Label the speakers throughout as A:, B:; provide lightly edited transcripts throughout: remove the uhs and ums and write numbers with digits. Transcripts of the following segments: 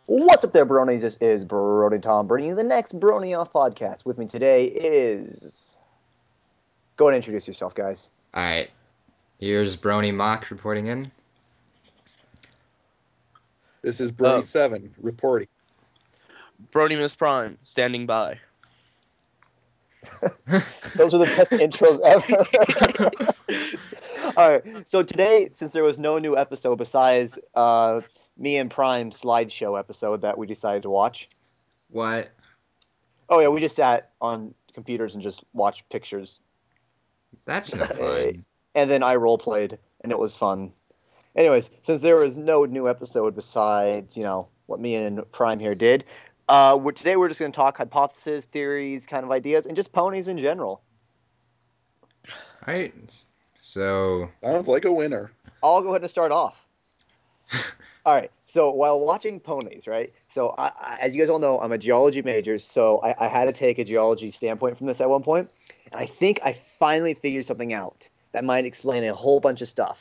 A: What's up there, bronies? This is Brody Tom bringing you the next Bronyoff Podcast. With me today is... Go and introduce yourself, guys.
B: Alright, here's Brony Mock reporting in.
C: This is Brony7 reporting.
D: Brony Miss Prime, standing by.
A: Those are the best intros ever. Alright, so today, since there was no new episode besides me and Prime's slideshow episode that we decided to watch.
B: What?
A: Oh yeah, we just sat on computers and just watched pictures.
B: That's not fun.
A: And then I role-played, and it was fun. Anyways, since there was no new episode besides, what me and Prime here did, today we're just going to talk hypotheses, theories, kind of ideas, and just ponies in general.
B: Alright, so...
C: Sounds like a winner.
A: I'll go ahead and start off. All right, so while watching ponies, right, so I, as you guys all know, I'm a geology major, so I had to take a geology standpoint from this at one point, and I think I finally figured something out that might explain a whole bunch of stuff.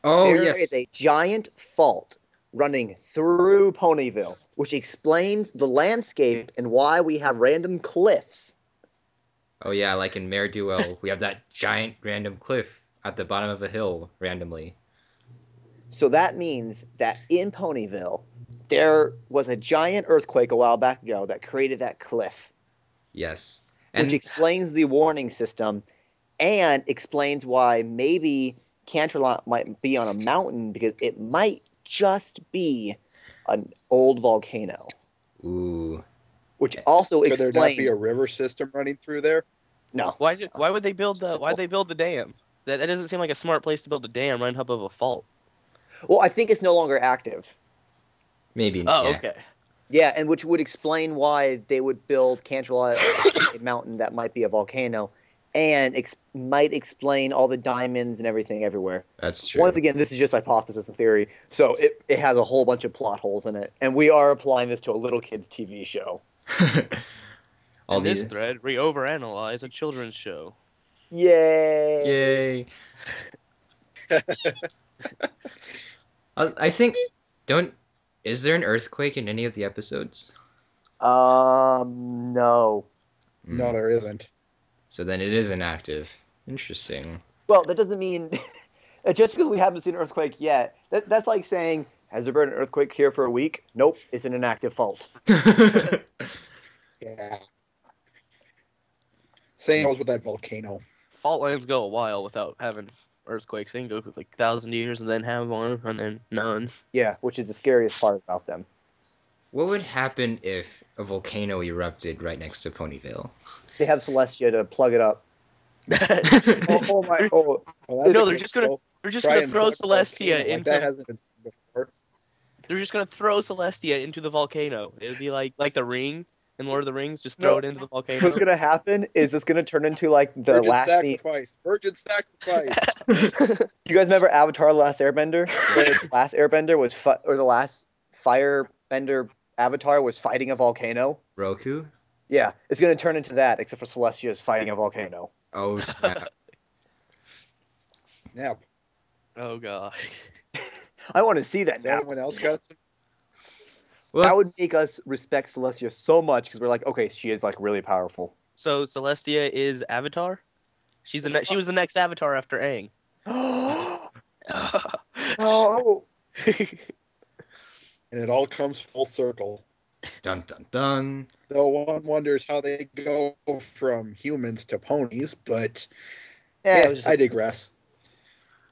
B: Oh,
A: There
B: yes.
A: is a giant fault running through Ponyville, which explains the landscape and why we have random cliffs.
B: Oh, yeah, like in Mare Duel, we have that giant random cliff at the bottom of a hill, randomly.
A: So that means that in Ponyville, there was a giant earthquake a while back ago that created that cliff,
B: Yes.
A: which explains the warning system and explains why maybe Canterlot might be on a mountain because it might just be an old volcano.
B: Ooh.
A: Which also
C: Could there not
A: explains...
C: be a river system running through there?
A: No.
D: Why would they build the dam? That doesn't seem like a smart place to build a dam right on top of a fault.
A: Well, I think it's no longer active.
B: Maybe.
D: Oh,
B: yeah.
D: okay.
A: Yeah, and which would explain why they would build Canterlot a mountain that might be a volcano, and might explain all the diamonds and everything everywhere.
B: That's true.
A: Once again, this is just hypothesis and theory, so it has a whole bunch of plot holes in it, and we are applying this to a little kid's TV show.
B: All
D: In this
B: these...
D: thread, we overanalyze a children's show.
A: Yay!
B: Yay. I think... Is there an earthquake in any of the episodes?
A: No.
C: No, there isn't.
B: So then it is inactive. Interesting.
A: Well, that doesn't mean... just because we haven't seen an earthquake yet, that's like saying, has there been an earthquake here for a week? Nope, it's an inactive fault.
C: Yeah. Same goes with that volcano.
D: Fault lines go a while without having earthquakes. They can go like 1,000 years and then have one and then none.
A: Yeah, which is the scariest part about them.
B: What would happen if a volcano erupted right next to Ponyville?
A: They have Celestia to plug it up.
C: Oh my! Oh, well,
D: No, they're just gonna throw Celestia into.
C: That hasn't been seen before.
D: They're just gonna throw Celestia into the volcano. It would be like the ring in Lord of the Rings. Just throw it into the volcano.
A: What's gonna happen is it's gonna turn into like the
C: Virgin
A: last
C: sacrifice. Virgin sacrifice.
A: scene. You guys remember Avatar: The Last Airbender? Where the last Airbender was or the last Firebender Avatar was fighting a volcano.
B: Roku?
A: Yeah, it's gonna turn into that, except for Celestia is fighting a volcano.
B: Oh, snap.
C: Snap.
D: Oh god.
A: I want to see that
C: Has
A: now.
C: anyone else got some?
B: Well,
A: That would make us respect Celestia so much because we're like, okay, she is like really powerful.
D: So Celestia is Avatar. She was the next Avatar after Aang.
A: Oh.
C: And it all comes full circle.
B: dun dun dun.
C: Though one wonders how they go from humans to ponies, but
A: Yeah,
C: yeah, I digress.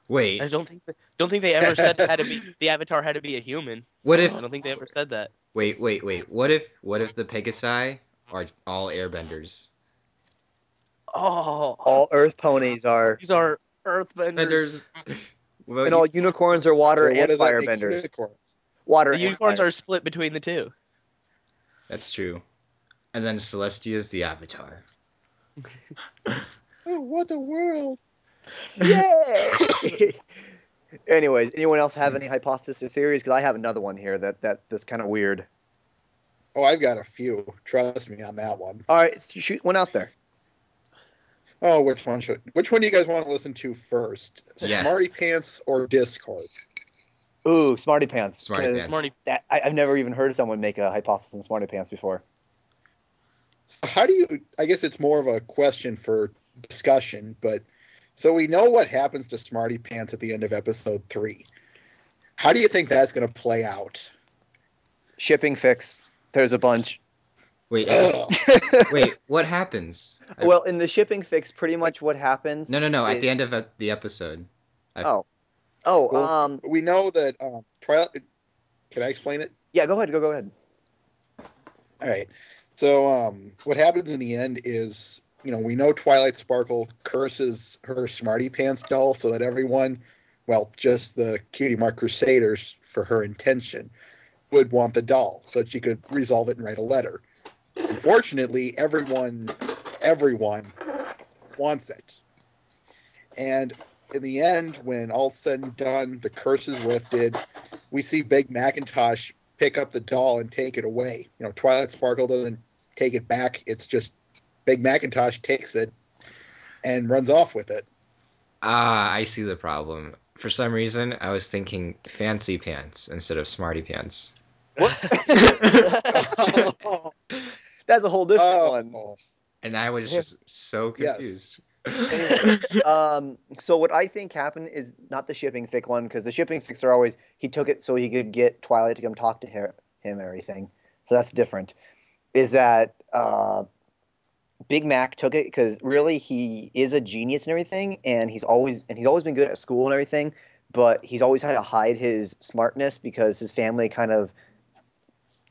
B: Wait,
D: I don't think they ever said it had to be the Avatar had to be a human.
B: what if...
D: I don't think they ever said that.
B: Wait. What if the Pegasi are all airbenders?
D: Oh,
A: all Earth ponies are,
D: these are earthbenders.
B: Well,
A: and all unicorns are water
C: So what
A: and
C: does that make
A: firebenders.
C: unicorns?
A: Water
D: The
A: and
D: unicorns
A: fire.
D: are split between the two.
B: That's true. And then Celestia's the Avatar.
C: Oh, what a world!
A: Yay! Anyways, anyone else have any hypotheses or theories? Because I have another one here that's kind of weird.
C: Oh, I've got a few. Trust me on that one.
A: All right, shoot one out there.
C: Oh, which one do you guys want to listen to first?
B: Yes.
C: Smarty Pants or Discord?
A: Ooh, Smarty Pants.
B: Smarty
A: 'cause
B: Pants.
D: Smarty.
A: I've never even heard someone make a hypothesis on Smarty Pants before.
C: So how do you? I guess it's more of a question for discussion, but so we know what happens to Smarty Pants at the end of episode 3. How do you think that's going to play out?
A: Shipping fix. There's a bunch.
B: Wait,
C: Ugh.
B: wait, what happens?
A: Well, in the shipping fix, pretty much what happens.
B: No. At
A: is-
B: the end of the episode.
A: Oh,
C: Well, we know that Twilight. Can I explain it?
A: yeah. Go ahead. Go ahead.
C: All right. So what happens in the end is, we know Twilight Sparkle curses her Smarty Pants doll so that everyone, well, just the Cutie Mark Crusaders, for her intention, would want the doll so that she could resolve it and write a letter. Unfortunately, everyone wants it. And in the end, when all's said and done, the curse is lifted, we see Big Macintosh pick up the doll and take it away. Twilight Sparkle doesn't take it back. It's just Big Macintosh takes it and runs off with it.
B: Ah, I see the problem. For some reason, I was thinking Fancy Pants instead of Smarty Pants.
A: That's a whole different one.
B: And I was just so confused.
A: So what I think happened is not the shipping fix one, because the shipping fix are always he took it so he could get Twilight to come talk to him and everything. So that's different. Is that Big Mac took it because really he is a genius and everything, and he's always been good at school and everything, but he's always had to hide his smartness because his family kind of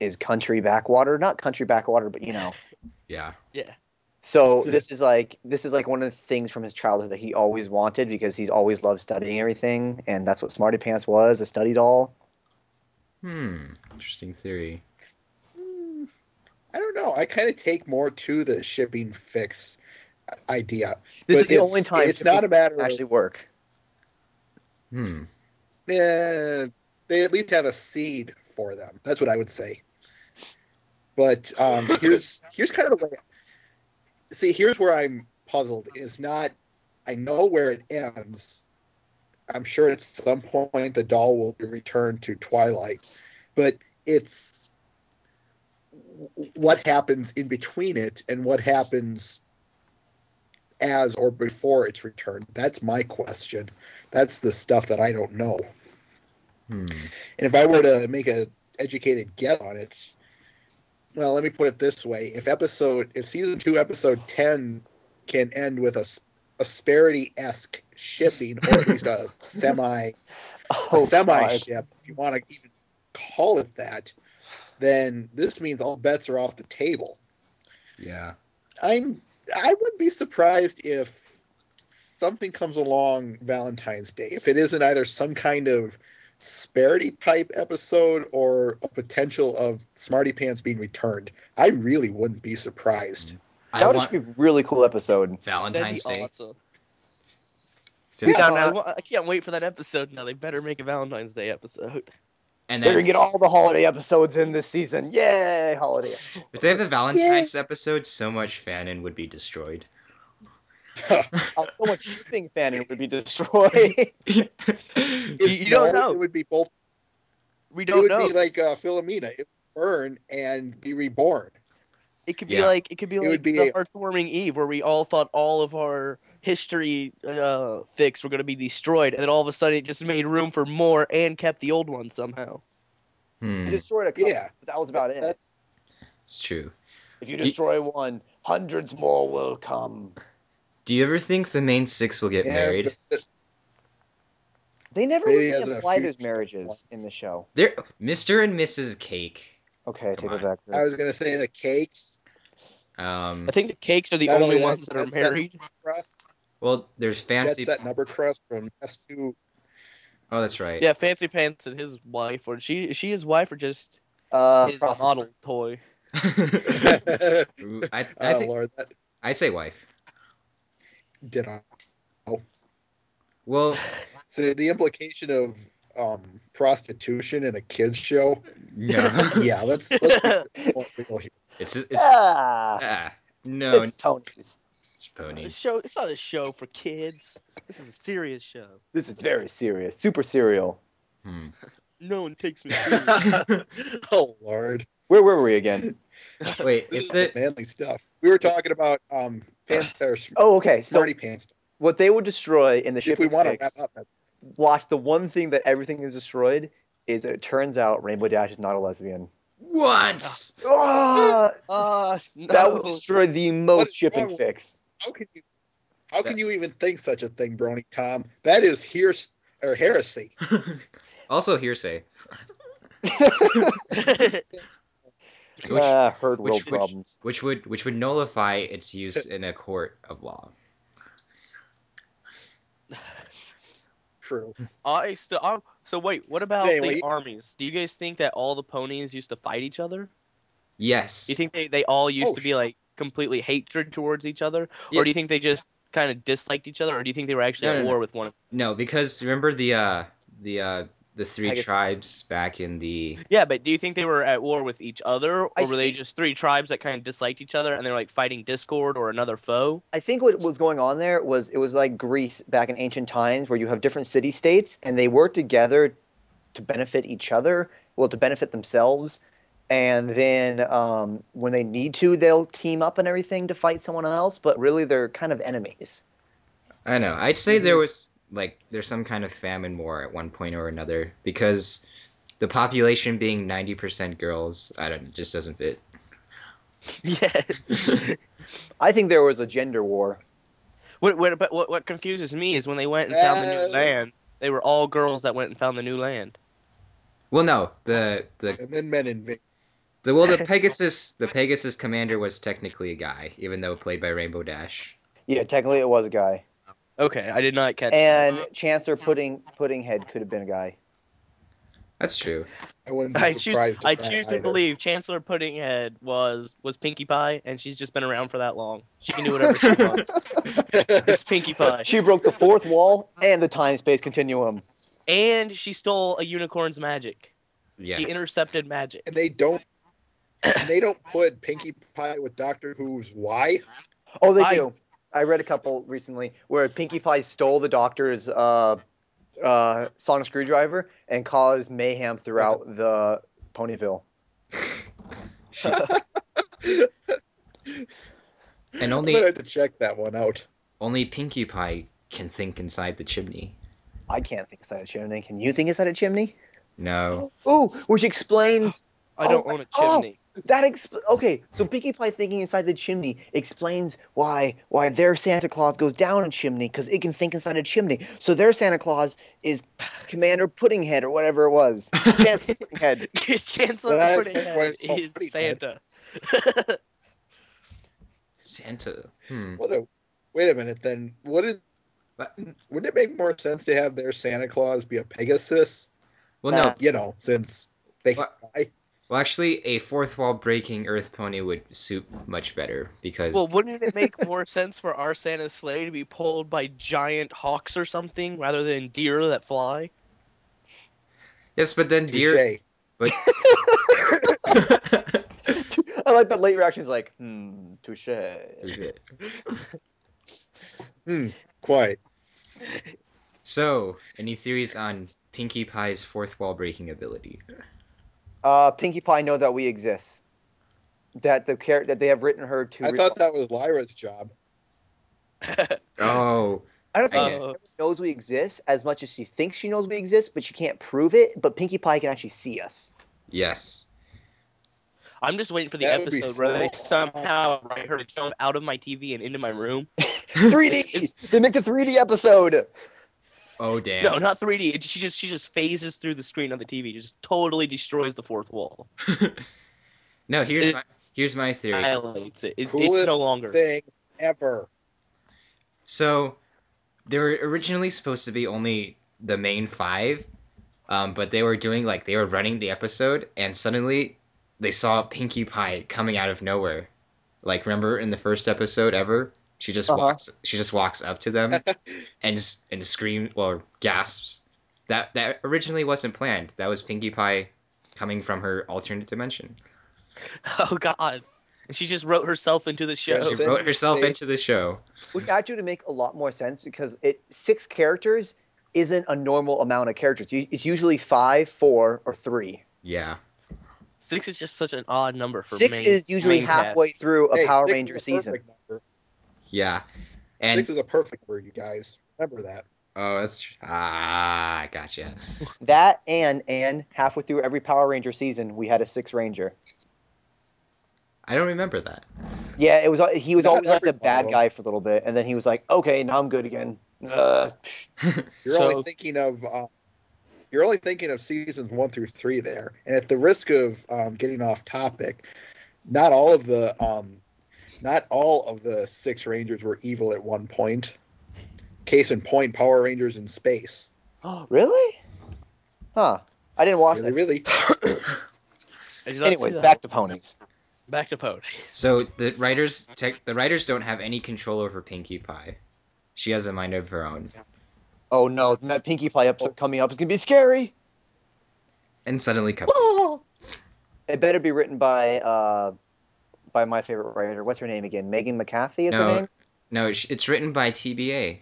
A: is country backwater, not country backwater, but
B: Yeah.
D: Yeah.
A: So this is like one of the things from his childhood that he always wanted because he's always loved studying everything, and that's what Smarty Pants was, a study doll.
B: Interesting theory.
C: I don't know. I kind of take more to the shipping fix idea.
A: This
C: But
A: is the only time
C: it's not a matter of
A: actually work.
C: Yeah, they at least have a seed for them. That's what I would say. But here's kind of the way. See, here's where I'm puzzled. Is not I know where it ends. I'm sure at some point the doll will be returned to Twilight, but it's what happens in between it and what happens as or before it's returned. That's my question. That's the stuff that I don't know. And if I were to make an educated guess on it, well, let me put it this way: if season 2, episode 10 can end with a Asperity-esque shipping, or at least a semi ship, if you want to even call it that, then this means all bets are off the table.
B: Yeah.
C: I wouldn't be surprised if something comes along Valentine's Day. If it isn't either some kind of Sparity type episode or a potential of Smarty Pants being returned, I really wouldn't be surprised.
A: That would be a really cool episode.
B: Valentine's
D: That'd be
B: Day.
D: awesome.
B: So-
D: I can't wait for that episode now. They better make a Valentine's Day episode.
B: and
A: They're
B: then
A: gonna get all the holiday episodes in this season. Yay, holiday!
B: if they have the Valentine's episode, so much fanon would be destroyed.
A: So much shipping fanon would be destroyed.
D: You don't know.
C: It would be both.
D: We
C: It
D: don't
C: would
D: know.
C: be like Philomena. It would burn and be reborn.
D: It could be
B: Yeah.
D: like
C: would be
D: the
C: a-
D: Heartwarming Eve, where we all thought all of our history fix were going to be destroyed, and then all of a sudden it just made room for more and kept the old one somehow.
A: You destroyed a couple,
C: Yeah.
A: but that was about it.
C: That's
B: It's true.
A: If you destroy one, hundreds more will come.
B: Do you ever think the main 6 will get married?
A: They never
C: Maybe
A: really
C: as a
A: imply there's
C: future
A: marriages in the show.
B: They're Mr. and Mrs. Cake.
A: Okay,
B: Come
A: take it
B: on.
A: back.
C: I was gonna say the cakes.
D: I think the cakes are the
C: Not
D: only
C: only
D: ones that are
C: Jet Set
D: married.
C: Number Crust,
B: well, there's
C: Jet
B: Fancy.
C: Set Number Crust from S2.
B: Oh, that's right.
D: Yeah, Fancy Pants and his wife, or is she his wife or just his
A: Prostitute.
D: model toy?
B: Ooh, I
C: Oh
B: think
C: Lord, that
B: I'd say wife.
C: did I?
B: Well,
C: So the implication of prostitution in a kids show.
B: no.
C: Yeah, let's be more real here.
B: It's no
A: It's Tony's.
B: ponies.
D: It's not a show for kids. This is a serious show.
A: This is very serious. Super serial.
D: No one takes me seriously.
C: Oh Lord.
A: Where were we again?
B: Wait,
C: This
B: is
C: is some
B: it?
C: manly stuff. We were talking about
A: Oh, okay. So
C: Smarty Pants.
A: what they would destroy in the
C: If we
A: shipping
C: want to
A: fix,
C: wrap up, that's
A: watch the one thing that everything is destroyed is that it turns out Rainbow Dash is not a lesbian.
B: What?
A: Ah,
D: No.
A: that would destroy the most
C: What is
A: shipping
C: wrong with-
A: fix.
C: how can you even think such a thing, Brony Tom? That is heresy.
B: Also hearsay. Which,
A: Herd world
B: which-
A: problems.
B: which would nullify its use in a court of law.
C: True.
D: So wait, what about
C: Anyway,
D: the armies? Do you guys think that all the ponies used to fight each other?
B: Yes.
D: Do you think they all used
C: Oh,
D: to be like completely hatred towards each other,
B: Yeah.
D: or do you think they just kind of disliked each other, or do you think they were actually at war with one?
B: No, because remember the three
A: Pegasus.
B: tribes back in the
D: Yeah, but do you think they were at war with each other, or
A: I
D: were they
A: think-
D: just three tribes that kind of disliked each other and they're like fighting discord or another foe?
A: I think what was going on there was it was like Greece back in ancient times where you have different city-states and they work together to benefit each other, well, to benefit themselves. And then when they need to, they'll team up and everything to fight someone else, but really they're kind of enemies.
B: I know. I'd say there was there's some kind of famine war at one point or another because the population being 90% girls, it just doesn't fit.
D: Yeah.
A: I think there was a gender war.
D: What confuses me is when they went and found the new land, they were all girls that went and found the new land.
B: Well, no, the
C: And then men invade.
B: the Pegasus commander was technically a guy, even though played by Rainbow Dash.
A: Yeah, technically it was a guy.
D: Okay, I did not catch
A: And Chancellor Puddinghead could have been a guy.
B: That's true.
C: I wouldn't be
D: I choose
C: surprised.
D: I
C: if that
D: choose to
C: either.
D: believe Chancellor Puddinghead was Pinkie Pie, and she's just been around for that long. She can do whatever she wants. It's Pinkie Pie.
A: She broke the fourth wall and the time-space continuum.
D: And she stole a unicorn's magic.
B: Yes.
D: She intercepted magic.
C: And they don't put Pinkie Pie with Doctor Who's why?
A: Oh, they do. I read a couple recently where Pinkie Pie stole the Doctor's sonic screwdriver and caused mayhem throughout the Ponyville.
B: And
C: I'm gonna have to check that one out.
B: only Pinkie Pie can think inside the chimney.
A: I can't think inside a chimney. Can you think inside a chimney?
B: No.
A: Ooh, which explains
D: I don't
A: Oh,
D: own a
A: oh.
D: chimney.
A: okay. So Pinkie Pie thinking inside the chimney explains why their Santa Claus goes down a chimney because it can think inside a chimney. So their Santa Claus is Commander Puddinghead or whatever it was. Chancellor Puddinghead.
D: Chancellor
C: Well,
D: Puddinghead
C: it's called
D: is
C: Puddinghead.
D: Santa.
B: Santa.
C: Wait a minute. Then wouldn't it make more sense to have their Santa Claus be a Pegasus?
B: Well, no.
C: You know, since they can fly.
B: Well, actually, a fourth wall breaking Earth pony would suit much better because.
D: Well, wouldn't it make more sense for our Santa's sleigh to be pulled by giant hawks or something rather than deer that fly?
B: Yes, but then deer.
C: Touche.
B: But.
A: I like that late reaction is like, touche.
C: Quite.
B: So, any theories on Pinkie Pie's fourth wall breaking ability?
A: Pinkie Pie know that we exist. That they have written her to.
C: I thought that was Lyra's job.
B: Oh.
A: I don't think
D: Oh.
A: she knows we exist as much as she thinks she knows we exist, but she can't prove it. But Pinkie Pie can actually see us.
B: Yes.
D: I'm just waiting for the
C: That would be
D: episode where they
C: so
D: somehow write her to jump out of my TV and into my room.
A: 3D. They make the 3D episode.
B: Oh damn.
D: No, not 3D. She just phases through the screen of the TV, just totally destroys the fourth wall.
B: No, here's my theory.
D: Annihilates it. It's
C: Coolest
D: no longer.
C: thing ever.
B: So, they were originally supposed to be only the main 5, but they were running the episode, and suddenly they saw Pinkie Pie coming out of nowhere. Like, remember in the first episode ever, she just walks up to them and screams or gasps. That originally wasn't planned. That was Pinkie Pie coming from her alternate dimension.
D: Oh God! And she just wrote herself into the show.
C: Yes.
B: She wrote herself into the show.
A: Which actually would make a lot more sense because 6 characters isn't a normal amount of characters. It's usually 5, 4, or 3.
B: Yeah.
D: 6 is just such an odd number for
A: 6 is usually
D: main
A: halfway
D: cast.
A: through a Power
C: 6
A: Ranger
C: is a
A: season.
C: perfect number.
B: Yeah. And
C: 6 is a perfect number, you guys. Remember that.
B: oh, I gotcha.
A: That and halfway through every Power Ranger season, we had a 6 Ranger.
B: I don't remember that.
A: Yeah, he was
C: Not
A: always like the
C: every
A: bad
C: Power.
A: guy for a little bit, and then he was like, okay, now I'm good again.
C: You're
D: So-
C: only thinking of seasons 1 through 3 there, and at the risk of getting off topic, not all of the 6 Rangers were evil at one point. Case in point, Power Rangers in Space.
A: Oh, really? Huh. I didn't watch
C: Really,
A: this.
C: really.
D: I did not see
A: Anyways,
D: that.
A: back to ponies.
D: Back to Pony.
B: So the writers don't have any control over Pinkie Pie. She has a mind of her own.
A: Oh no, that Pinkie Pie episode coming up is gonna be scary.
B: And suddenly cut.
A: It better be written by my favorite writer. What's her name again? Megan McCarthy is her name?
B: No, it's written by TBA.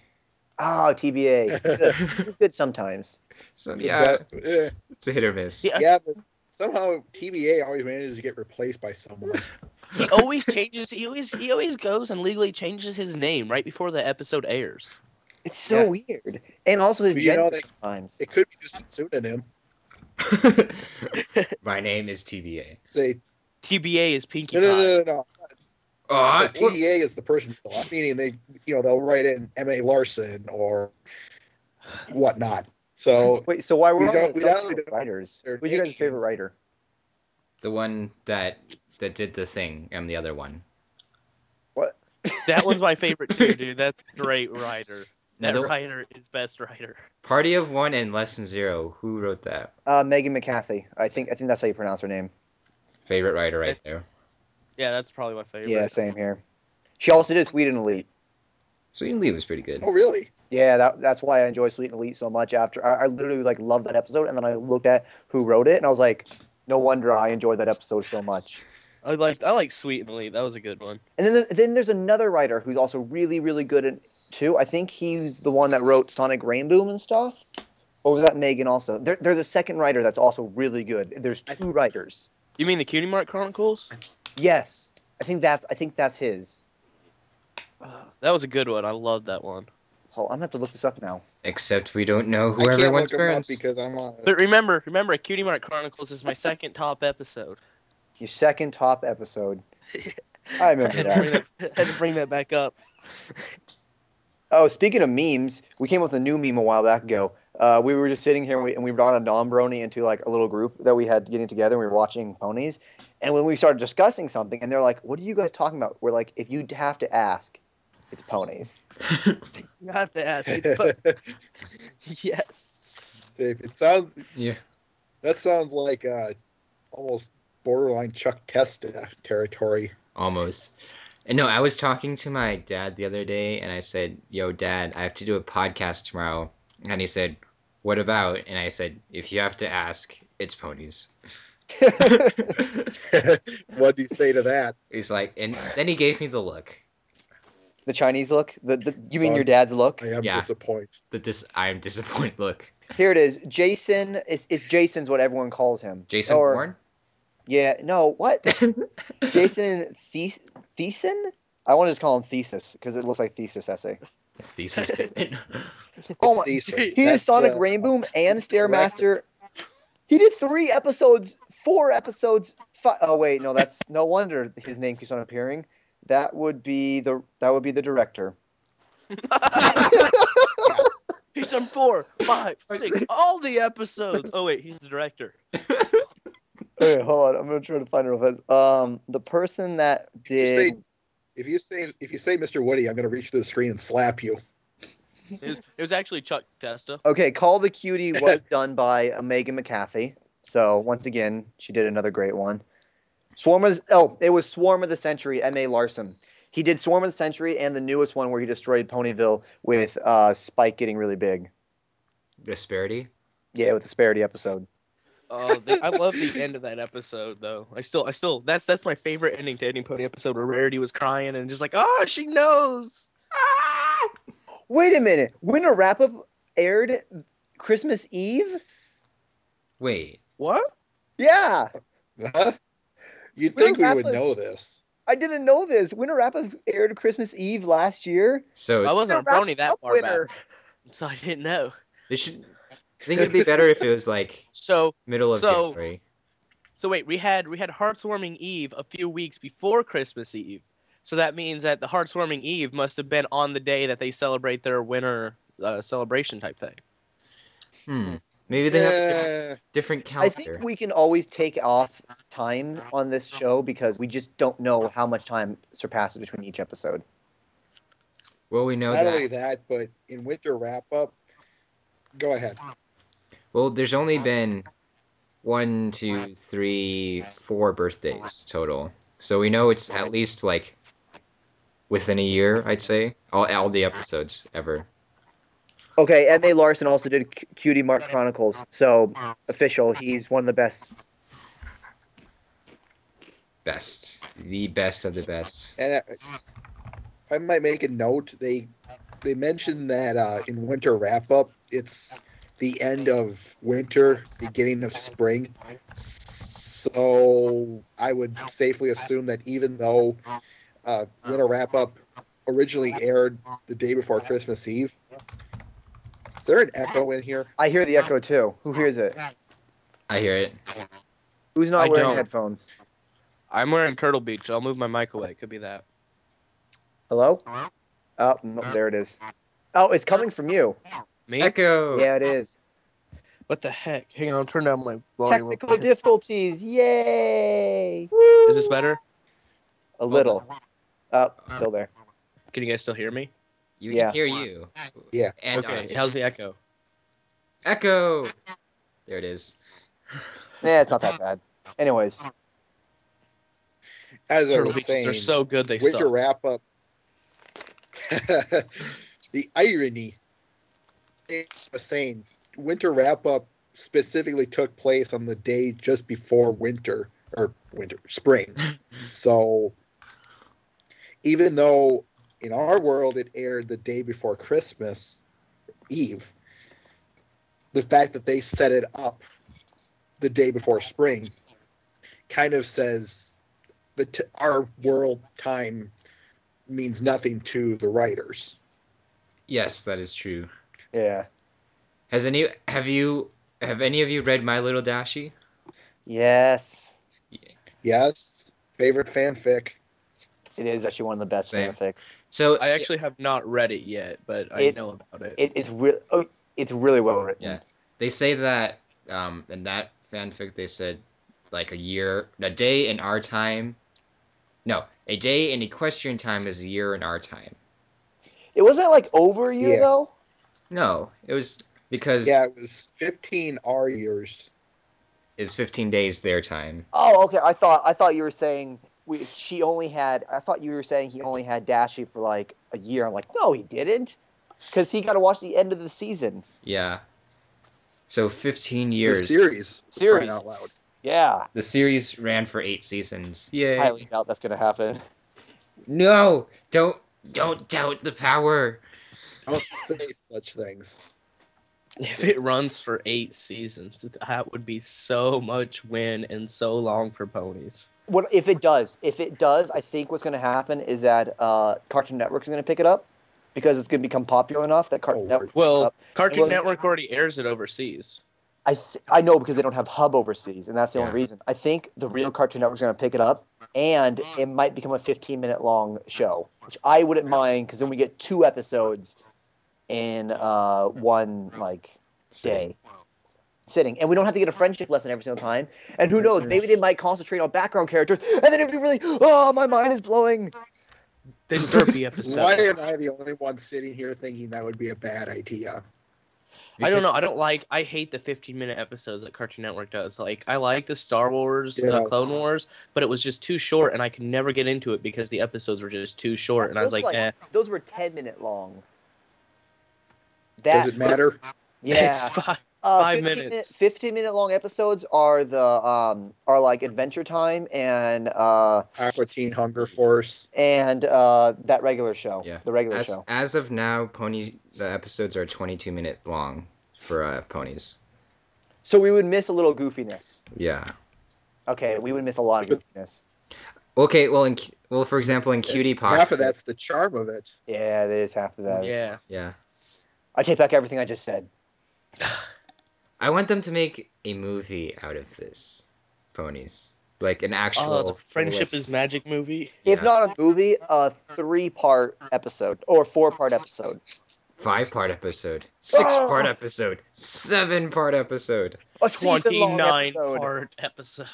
A: Oh, TBA. Good. It's good sometimes.
B: So yeah,
C: But,
B: it's a hit or miss.
D: Yeah.
C: yeah, but somehow TBA always manages to get replaced by someone.
D: He always changes. He always goes and legally changes his name right before the episode airs.
A: It's so weird. And also his
C: But you know
A: gender
C: that-
A: sometimes.
C: It could be just a pseudonym.
B: My name is TBA.
C: Say,
D: TBA is Pinkie
C: no.
B: Oh,
C: The TBA is the person, meaning they'll write in M.A. Larson or whatnot. So
A: Wait, so why were
C: We
A: we
C: don't- we don't-
A: favorite writers?
C: they're
A: Who's your guys'
C: nation.
A: favorite writer?
B: the one that did the thing, and the other one.
A: What?
D: That one's my favorite too, dude. That's a great writer.
B: Now,
D: That
B: the
D: writer is best writer.
B: Party of One and Lesson Zero. Who wrote that?
A: Megan McCarthy. I think that's how you pronounce her name.
B: Favorite writer right there.
D: Yeah, that's probably my favorite.
A: Yeah, same here. She also did Sweet and Elite.
B: Sweet and Lee was pretty good.
C: oh really?
A: Yeah, that's why I enjoy Sweet and Elite so much. After I literally loved that episode, and then I looked at who wrote it, and I was like, no wonder I enjoyed that episode so much.
D: I like Sweet and Elite. That was a good one.
A: And then there's another writer who's also really really good at too. I think he's the one that wrote Sonic Rainboom and stuff. Or was that Megan also? They're the second writer that's also really good. There's 2 writers.
D: You mean the Cutie Mark Chronicles?
A: Yes, I think that's his.
D: That was a good one. I loved that one.
A: Hold, I'm gonna have to look this up now.
B: Except we don't know
C: I
B: who
C: can't
B: everyone's
C: look 'em up
B: parents.
C: because I'm on.
D: But remember, Cutie Mark Chronicles is my second top episode.
A: Your second top episode. I remember that.
D: Had to bring that back up.
A: Oh, speaking of memes, we came up with a new meme a while back ago. We were just sitting here and we brought a non-brony into like a little group that we had getting together and we were watching ponies. And when we started discussing something and they're like, what are you guys talking about? We're like, if you have to ask, it's ponies.
D: You have to ask. Yes.
C: It sounds.
B: Yeah.
C: That sounds like almost borderline Chuck Testa territory.
B: Almost. And no, I was talking to my dad the other day, and I said, yo, Dad, I have to do a podcast tomorrow. And he said, what about? And I said, if you have to ask, it's ponies.
C: What do you say to that?
B: He's like, and then he gave me the look.
A: The Chinese look? You mean
C: Son,
A: your dad's look?
C: I am
B: Yeah.
C: disappointed.
B: I'm disappointed look.
A: Here it is. Jason. It's Jason's what everyone calls him.
B: Jason
A: Or-
B: Bourne?
A: Yeah. No. What? Jason Thiessen? I want to just call him Thesis because it looks like thesis essay.
B: Thesis.
A: Oh my!
C: It's decent.
A: He did
C: That's
A: Sonic
C: the-
A: Rainboom and
C: that's the
A: Stairmaster. He did 3 episodes, 4 episodes. Oh wait, no, that's no wonder his name keeps on appearing. That would be the director.
D: He's done 4, 5, 6, all the episodes. Oh wait, he's the director.
A: Okay, hold on. I'm gonna try to find it real fast. The person that did.
C: If you say Mr. Woody, I'm gonna reach through the screen and slap you.
D: It was actually Chuck Testa.
A: Okay, Call the Cutie was done by Megan McCarthy. So once again, she did another great one. It was Swarm of the Century, M.A. Larson. He did Swarm of the Century and the newest one where he destroyed Ponyville with Spike getting really big.
B: Disparity?
A: Yeah, with the Disparity episode.
D: I love the end of that episode though. I still that's my favorite ending to any Pony episode where Rarity was crying and just like, oh, she knows.
A: Wait a minute. When a wrap-up aired Christmas Eve.
B: Wait.
D: What?
A: Yeah.
C: Huh? You'd think we would
A: Rappa's-
C: know this.
A: I didn't know this. Winter Wrap-Up aired Christmas Eve last year.
B: So
D: I wasn't a
A: Winter
D: brony that
A: Wrap-Up
D: far
A: winner.
D: back, so I didn't know.
B: they should. I think it'd be better if it was like
D: So
B: middle of January.
D: So wait, we had Heartswarming Eve a few weeks before Christmas Eve. So that means that the Heartswarming Eve must have been on the day that they celebrate their winter celebration type thing.
B: Maybe they have a different
A: I
B: calendar.
A: think we can always take off time on this show because we just don't know how much time surpasses between each episode.
B: Well, we know
C: Not
B: that.
C: only that, but in winter wrap up, go ahead.
B: Well, there's only been 1, 2, 3, 4 birthdays total. So we know it's at least like within a year, I'd say. All the episodes ever.
A: Okay, and May Larson also did Cutie Mark Chronicles, so official. He's one of the best.
B: The best of the best.
C: And I might make a note. They mentioned that in winter wrap up, it's the end of winter, beginning of spring. So I would safely assume that even though winter wrap up originally aired the day before Christmas Eve, is there an echo in here?
A: I hear the echo too. Who hears it?
B: I hear it.
A: Who's not
D: I
A: wearing
D: don't.
A: headphones?
D: I'm wearing Turtle Beach. I'll move my mic away. Could be that.
A: Hello? Oh, no, there it is. Oh, it's coming from you.
D: Me?
B: Echo.
A: Yeah, it is.
D: What the heck? Hang on, I'll turn down my volume.
A: Technical difficulties. Yay!
D: Is this better?
A: A little. Oh, still there.
D: Can you guys still hear me?
B: You
A: Yeah.
B: can hear you.
C: Yeah.
B: And
D: Okay.
B: us.
D: How's the echo?
B: Echo. There it is.
A: Yeah, it's not that bad. Anyways,
C: As I
D: Turtle
C: was
D: Beaches,
C: saying,
D: they're so good they
C: winter
D: suck.
C: wrap up. The irony. I was saying, winter wrap up specifically took place on the day just before spring. So even though in our world it aired the day before Christmas Eve, the fact that they set it up the day before spring kind of says that our world time means nothing to the writers.
B: Yes, that is true.
A: yeah.
B: Have any of you read My Little Dashie?
A: Yes.
C: Yes, favorite fanfic.
A: It is actually one of the best
B: Same.
A: fanfics.
B: So
D: I actually have not read it yet, but I
A: It-
D: know about it.
A: It's really well written.
B: yeah, they say that in that fanfic they said like a day in our time. No, a day in equestrian time is a year in our time.
A: It wasn't like over a year
C: Yeah.
A: though.
B: No, it was because
C: Yeah, it was 15 R years.
B: it's 15 days their time.
A: Oh, okay. I thought you were saying I thought you were saying he only had Dashi for like a year. I'm like, no, he didn't, because he got to watch the end of the season.
B: Yeah. So 15
C: The
B: years.
C: series.
A: Series.
C: Crying out loud.
A: Yeah.
B: The series ran for 8 seasons. Yay.
A: Highly doubt that's gonna happen.
B: No, don't doubt the power.
C: Don't say such things.
D: If it runs for 8 seasons, that would be so much win and so long for ponies.
A: What if it does? If it does, I think what's gonna happen is that Cartoon Network is gonna pick it up because it's gonna become popular enough that Cartoon
C: Oh,
A: Network.
D: Well, Cartoon
A: Well-
D: Network already airs it overseas.
A: I know because they don't have hub overseas, and that's the only
B: Yeah.
A: reason. I think the real Cartoon Network's going to pick it up, and it might become a 15-minute long show, which I wouldn't mind because then we get 2 episodes in one day sitting, and we don't have to get a friendship lesson every single time. And who knows? Maybe they might concentrate on background characters, and then it'd be really my mind is blowing.
D: The Derpy episode.
C: Why am I the only one sitting here thinking that would be a bad idea?
D: I don't know. I hate the 15-minute episodes that Cartoon Network does. Like, I like the Star Wars,
C: Yeah.
D: Clone Wars, but it was just too short, and I could never get into it because the episodes were just too short, and I was like, eh.
A: Those were 10-minute long.
C: Does it matter?
A: Yeah.
D: It's fine. 5
A: 15
D: minutes.
A: 15-minute long episodes are like Adventure Time and
C: Aqua Teen Hunger Force.
A: and that regular show.
B: Yeah.
A: The regular show.
B: As of now, the episodes are 22-minute long for ponies.
A: So we would miss a little goofiness.
B: Yeah.
A: Okay, we would miss a lot of goofiness.
B: Okay, well, for example, in Cutie Pox.
C: Half of that's the charm of it.
A: Yeah, it is half of that.
D: Yeah.
B: Yeah.
A: I take back everything I just said.
B: I want them to make a movie out of this, ponies. Like an actual.
D: The Friendship is Magic movie.
A: If
B: Yeah.
A: not a movie, a 3-part episode or 4-part episode.
B: 5-part episode, 6-part episode, 7-part episode.
A: A season-long
D: 29
A: episode.
D: part episode.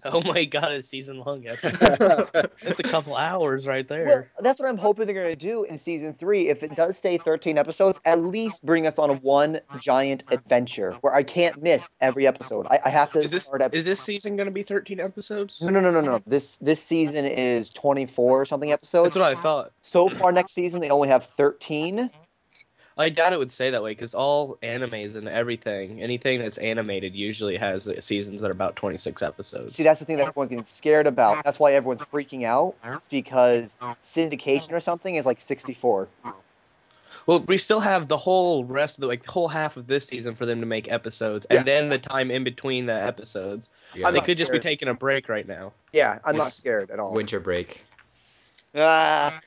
D: Oh my god, a season long episode. That's a couple hours right there.
A: Well, that's what I'm hoping they're going to do in season 3. If it does stay 13 episodes, at least bring us on one giant adventure where I can't miss every episode. I have to
D: Is this season going to be 13 episodes?
A: No. This season is 24 or something episodes.
D: That's what I thought.
A: So far next season, they only have 13.
D: I doubt it would say that way because all animes and anything that's animated usually has seasons that are about 26 episodes.
A: See, that's the thing that everyone's getting scared about. That's why everyone's freaking out. It's because syndication or something is like 64.
D: Well, we still have the whole rest of the whole half of this season for them to make episodes, and then the time in between the episodes.
B: Yeah.
D: They could just be taking a break right now.
A: Yeah, I'm not scared at all.
B: Winter break.
A: Ah,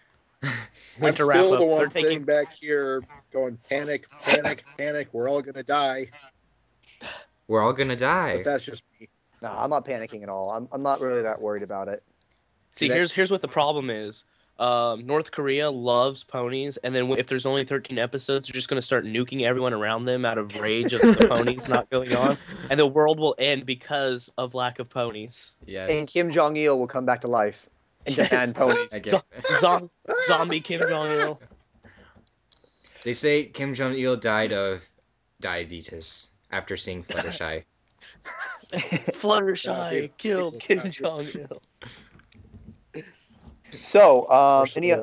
D: Winter
C: I'm
D: wrap
C: still
D: up.
C: the one
D: They're taking.
C: sitting back here going, panic, panic, panic. We're all gonna die.
B: We're all gonna
C: But
B: die.
C: that's just me.
A: no, I'm not panicking at all. I'm not really that worried about it.
D: See, here's what the problem is. North Korea loves ponies, and then if there's only 13 episodes, they're just going to start nuking everyone around them out of rage of the ponies not going on, and the world will end because of lack of ponies.
B: Yes.
A: And Kim Jong-il will come back to life and demand ponies.
B: I get-
D: Zombie Kim Jong-il.
B: They say Kim Jong-il died of diabetes after seeing Fluttershy.
D: Fluttershy killed Kim Jong-il.
A: So,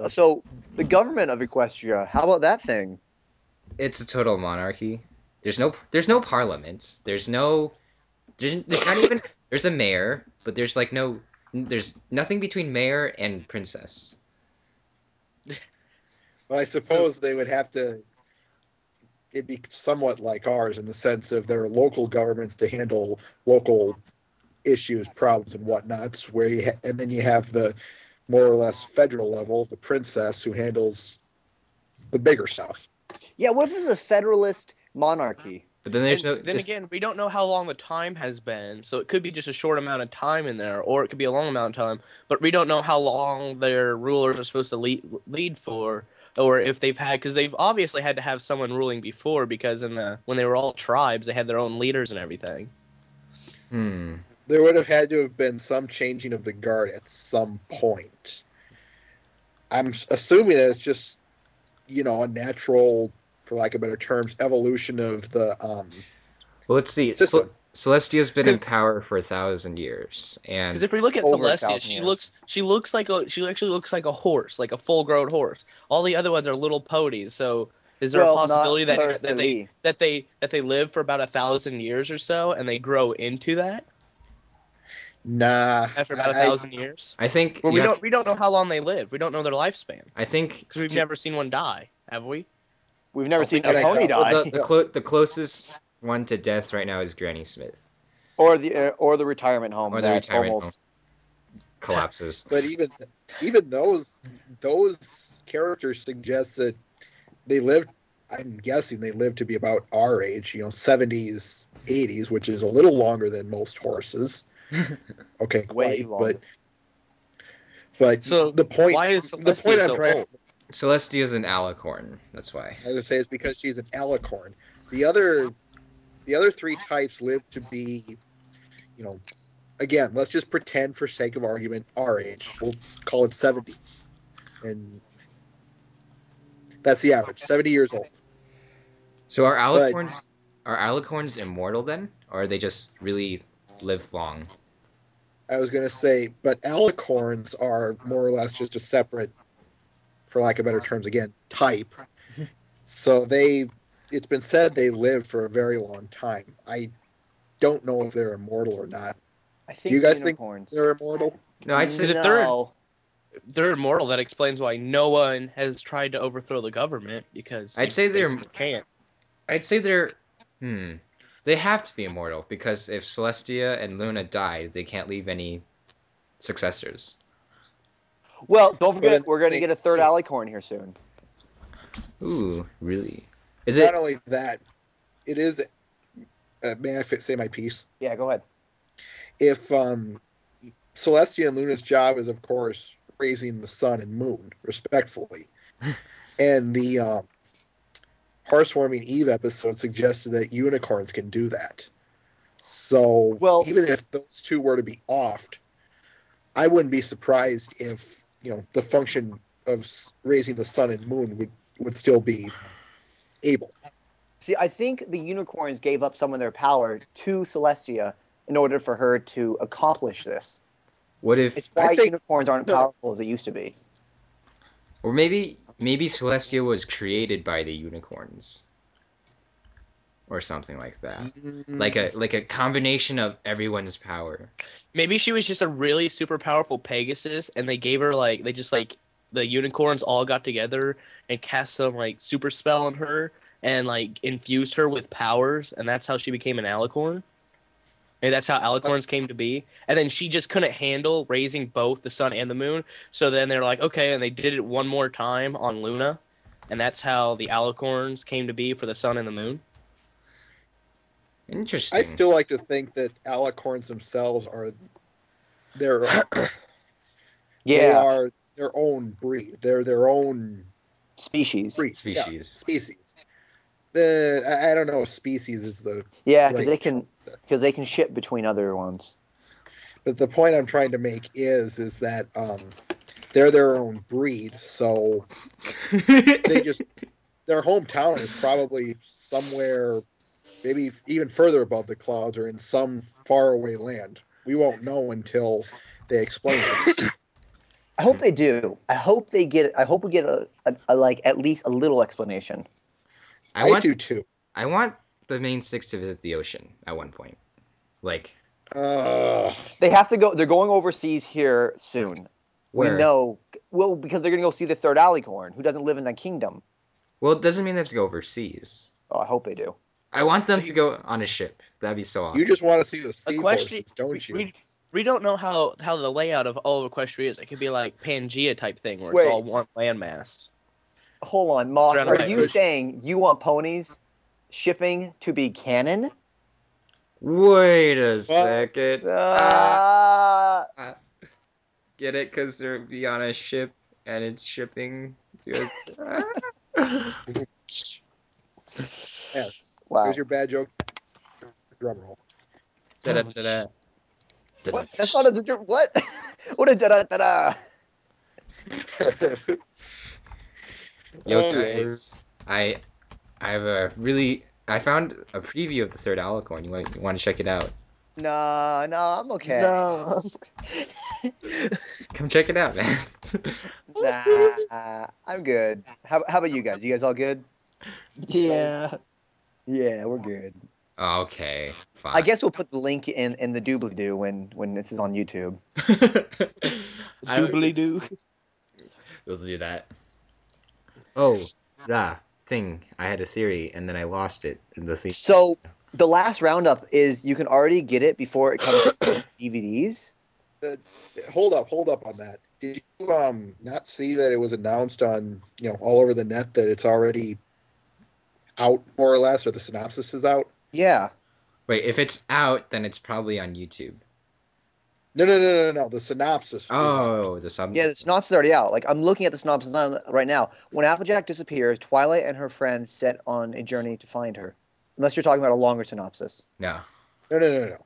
A: so the government of Equestria, how about that thing?
B: It's a total monarchy. There's no parliament. There's not even there's a mayor, but there's nothing between mayor and princess.
C: Well, I suppose they would have to. It'd be somewhat like ours in the sense of there are local governments to handle local issues, problems, and whatnots. And then you have the more or less federal level, the princess, who handles the bigger stuff.
A: Yeah, what if it's a federalist monarchy?
B: But then there's
D: Then again, we don't know how long the time has been, so it could be just a short amount of time in there, or it could be a long amount of time. But we don't know how long their rulers are supposed to lead for, or if they've had, because they've obviously had to have someone ruling before, because when they were all tribes, they had their own leaders and everything.
C: There would have had to have been some changing of the guard at some point. I'm assuming that it's just, a natural, for lack of better terms, evolution of the
B: Well, let's see.
C: system.
B: Celestia's been in power for 1,000 years, and
D: Because if we look at
A: Over
D: Celestia,
A: 1,000 years.
D: she actually looks like a horse, like a full-grown horse. All the other ones are little ponies. So is there
A: Well,
D: a possibility
A: not
D: that they live for about 1,000 years or so, and they grow into that
C: Nah.
D: after about 1,000 years?
B: I think
D: Well, we don't know how long they live. We don't know their lifespan
B: I think
D: because we've never seen one die, have we?
A: We've never seen
C: think
A: a
C: I
A: pony
C: know.
A: die.
B: well, the closest one to death right now is Granny Smith.
A: Or the retirement home.
B: Or the
A: that
B: retirement
A: almost,
B: Collapses.
C: But even those characters suggest that they lived. I'm guessing they lived to be about our age, 70s, 80s, which is a little longer than most horses. Okay,
A: Way
C: quite,
A: longer.
C: but
D: So
C: the point.
D: why is
C: the
D: Celestia
C: point I'm
D: so
C: trying.
D: old?
B: Celestia's an alicorn. That's why.
C: I was gonna say it's because she's an alicorn. The other three types live to be, again, let's just pretend for sake of argument our age. We'll call it 70, and that's the average, 70 years old.
B: So are alicorns immortal then, or are they just really live long?
C: I was gonna say, but alicorns are more or less just a separate, for lack of better terms, again, type. So they it's been said they live for a very long time. I don't know if they're immortal or not.
A: I
C: Do
A: think
C: you guys
A: unicorns.
C: think they're immortal?
B: No, I'd say
D: Because if
A: No.
D: they're immortal, that explains why no one has tried to overthrow the government, because
B: I'd
D: you
B: say they're-
D: basically can't.
B: I'd say they're they have to be immortal because if Celestia and Luna die, they can't leave any successors.
A: Well, don't forget,
C: But
A: we're going to
C: they-
A: get a third alicorn here soon.
B: Ooh, really? Is
C: Not
B: it?
C: only that, it is. May I say my piece?
A: Yeah, go ahead.
C: If Celestia and Luna's job is, of course, raising the sun and moon, respectfully, and the Heartwarming Eve episode suggested that unicorns can do that. So,
A: Well-
C: even if those two were to be offed, I wouldn't be surprised if the function of raising the sun and moon would still be able.
A: See, I think the unicorns gave up some of their power to Celestia in order for her to accomplish this.
B: What if?
A: It's why
C: I think-
A: unicorns aren't
C: no.
A: powerful as they used to be.
B: Or maybe Celestia was created by the unicorns, or something like that. Like a combination of everyone's power.
D: Maybe she was just a really super powerful Pegasus, and they gave her the unicorns all got together and cast some super spell on her and infused her with powers, and that's how she became an alicorn. Maybe that's how alicorns came to be. And then she just couldn't handle raising both the sun and the moon, so then they're like, okay, and they did it one more time on Luna, and that's how the alicorns came to be for the sun and the moon.
B: Interesting.
C: I still like to think that alicorns themselves are they
A: Yeah,
C: are their own breed. They're their own
A: species.
C: breed.
B: Species.
C: Yeah, species. I don't know if species is the.
A: Yeah, because
C: Right.
A: they can ship between other ones.
C: But the point I'm trying to make is that they're their own breed. So they just their hometown is probably somewhere, maybe even further above the clouds or in some faraway land. We won't know until they explain it.
A: I hope they do. I hope we get a at least a little explanation.
C: I do too.
B: I want the main six to visit the ocean at one point. Like,
A: They have to go. They're going overseas here soon.
B: where?
A: We know. Well, because they're going to go see the third alicorn, who doesn't live in that kingdom.
B: Well, it doesn't mean they have to go overseas.
A: Oh, I hope they do.
B: I want them to go on a ship. That'd be so awesome.
C: You just want to see the
D: A
C: sea
D: question,
C: horses, don't you?
D: we don't know how the layout of all of Equestria is. It could be like Pangea type thing where
A: Wait.
D: it's all one landmass.
A: Hold on, Mock.
D: Surrounded
A: Are
D: by
A: you
D: ocean.
A: saying you want ponies shipping to be canon?
B: Wait a second.
A: Uh,
B: Get it? Because they'll be on a ship and it's shipping.
C: Yeah.
A: wow.
C: Here's your bad joke. Drum roll.
B: Da-da-da-da.
A: What? That's not a what? What a da-da-da-da.
B: Yo
C: Oh,
B: guys, I found a preview of the third alicorn. You want to check it out?
A: No, I'm okay.
D: No.
B: Come check it out, man.
A: Nah, I'm good. How about you guys? You guys all good?
D: Yeah.
A: Yeah, we're good.
B: Okay, fine.
A: I guess we'll put the link in the doobly-doo when this is on YouTube.
B: I don't-
D: Doobly doo.
B: We'll do that. Oh, thing. I had a theory and then I lost it in the thing.
A: So the last roundup is you can already get it before it comes to DVDs.
C: Hold up on that. Did you not see that it was announced on all over the net that it's already out more or less, or the synopsis is out?
A: Yeah.
B: Wait, if it's out, then it's probably on YouTube.
C: No. The synopsis. is out.
B: Oh, the sub.
A: Yeah, the synopsis is already out. Like, I'm looking at the synopsis right now. When Applejack disappears, Twilight and her friends set on a journey to find her. Unless you're talking about a longer synopsis.
B: No.
C: No.